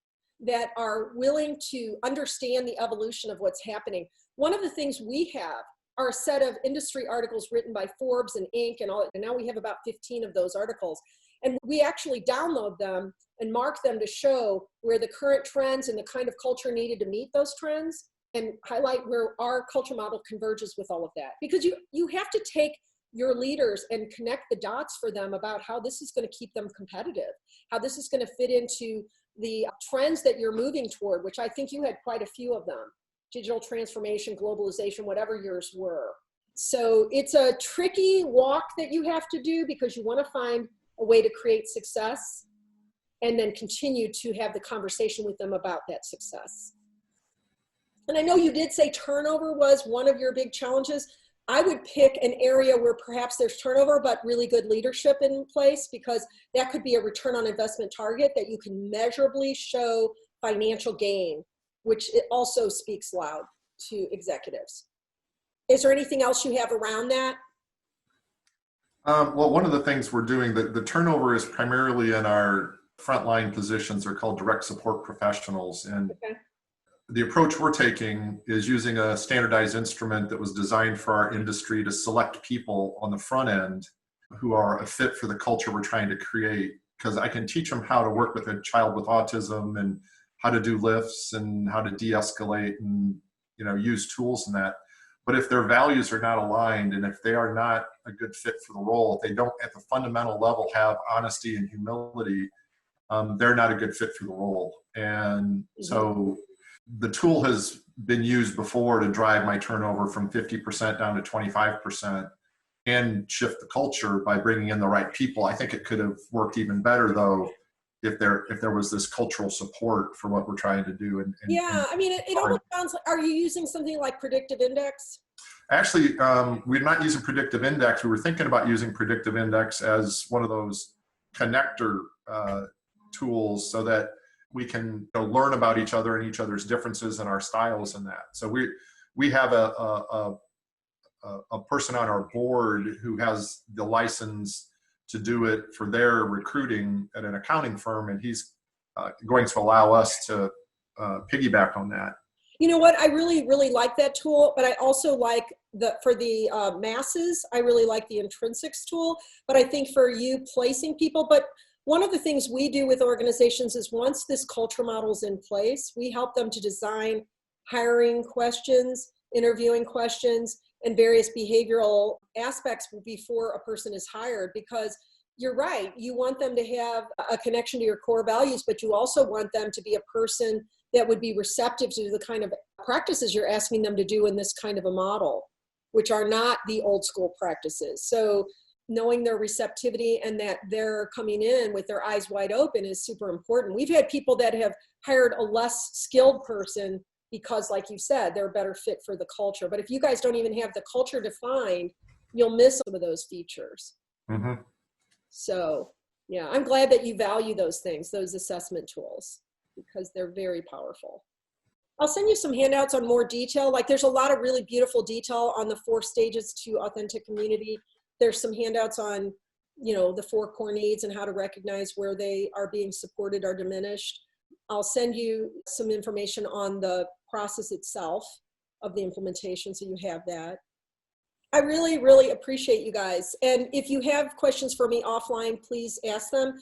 that are willing to understand the evolution of what's happening. One of the things we have are a set of industry articles written by Forbes and Inc. and all, and now we have about 15 of those articles. And we actually download them and mark them to show where the current trends and the kind of culture needed to meet those trends. and highlight where our culture model converges with all of that. Because you have to take your leaders and connect the dots for them about how this is going to keep them competitive, how this is going to fit into the trends that you're moving toward, which I think you had quite a few of them: digital transformation, globalization, whatever yours were. So it's a tricky walk that you have to do, because you want to find a way to create success and then continue to have the conversation with them about that success. And I know you did say turnover was one of your big challenges. I would pick an area where perhaps there's turnover, but really good leadership in place, because that could be a return on investment target that you can measurably show financial gain, which it also speaks loud to executives. Is there anything else you have around that? Well, one of the things we're doing, the turnover is primarily in our frontline positions. They're called direct support professionals. And the approach we're taking is using a standardized instrument that was designed for our industry to select people on the front end who are a fit for the culture we're trying to create. Because I can teach them how to work with a child with autism and how to do lifts and how to de-escalate and, you know, use tools and that. But if their values are not aligned, and if they are not a good fit for the role, if they don't at the fundamental level have honesty and humility, they're not a good fit for the role. And so the tool has been used before to drive my turnover from 50% down to 25% and shift the culture by bringing in the right people. I think it could have worked even better, though, if there was this cultural support for what we're trying to do. I mean, it almost sounds like, are you using something like predictive index? Actually, we're not using predictive index. We were thinking about using predictive index as one of those connector tools so that we can learn about each other and each other's differences and our styles and that. So we have a person on our board who has the license to do it for their recruiting at an accounting firm, and he's going to allow us to piggyback on that. You know what? I really, really like that tool, but I also like for the masses, I really like the intrinsics tool, but I think for you placing people, but one of the things we do with organizations is once this culture model is in place, we help them to design hiring questions, interviewing questions, and various behavioral aspects before a person is hired, because you're right, you want them to have a connection to your core values, but you also want them to be a person that would be receptive to the kind of practices you're asking them to do in this kind of a model, which are not the old school practices. So knowing their receptivity and that they're coming in with their eyes wide open is super important. We've had people that have hired a less skilled person because, like you said, they're a better fit for the culture. But if you guys don't even have the culture defined, you'll miss some of those features. So yeah, I'm glad that you value those things, those assessment tools, because they're very powerful. I'll send you some handouts on more detail. Like there's a lot of really beautiful detail on the 4 stages to authentic community. There's some handouts on, the 4 core needs and how to recognize where they are being supported or diminished. I'll send you some information on the process itself of the implementation so you have that. I really, really appreciate you guys. And if you have questions for me offline, please ask them.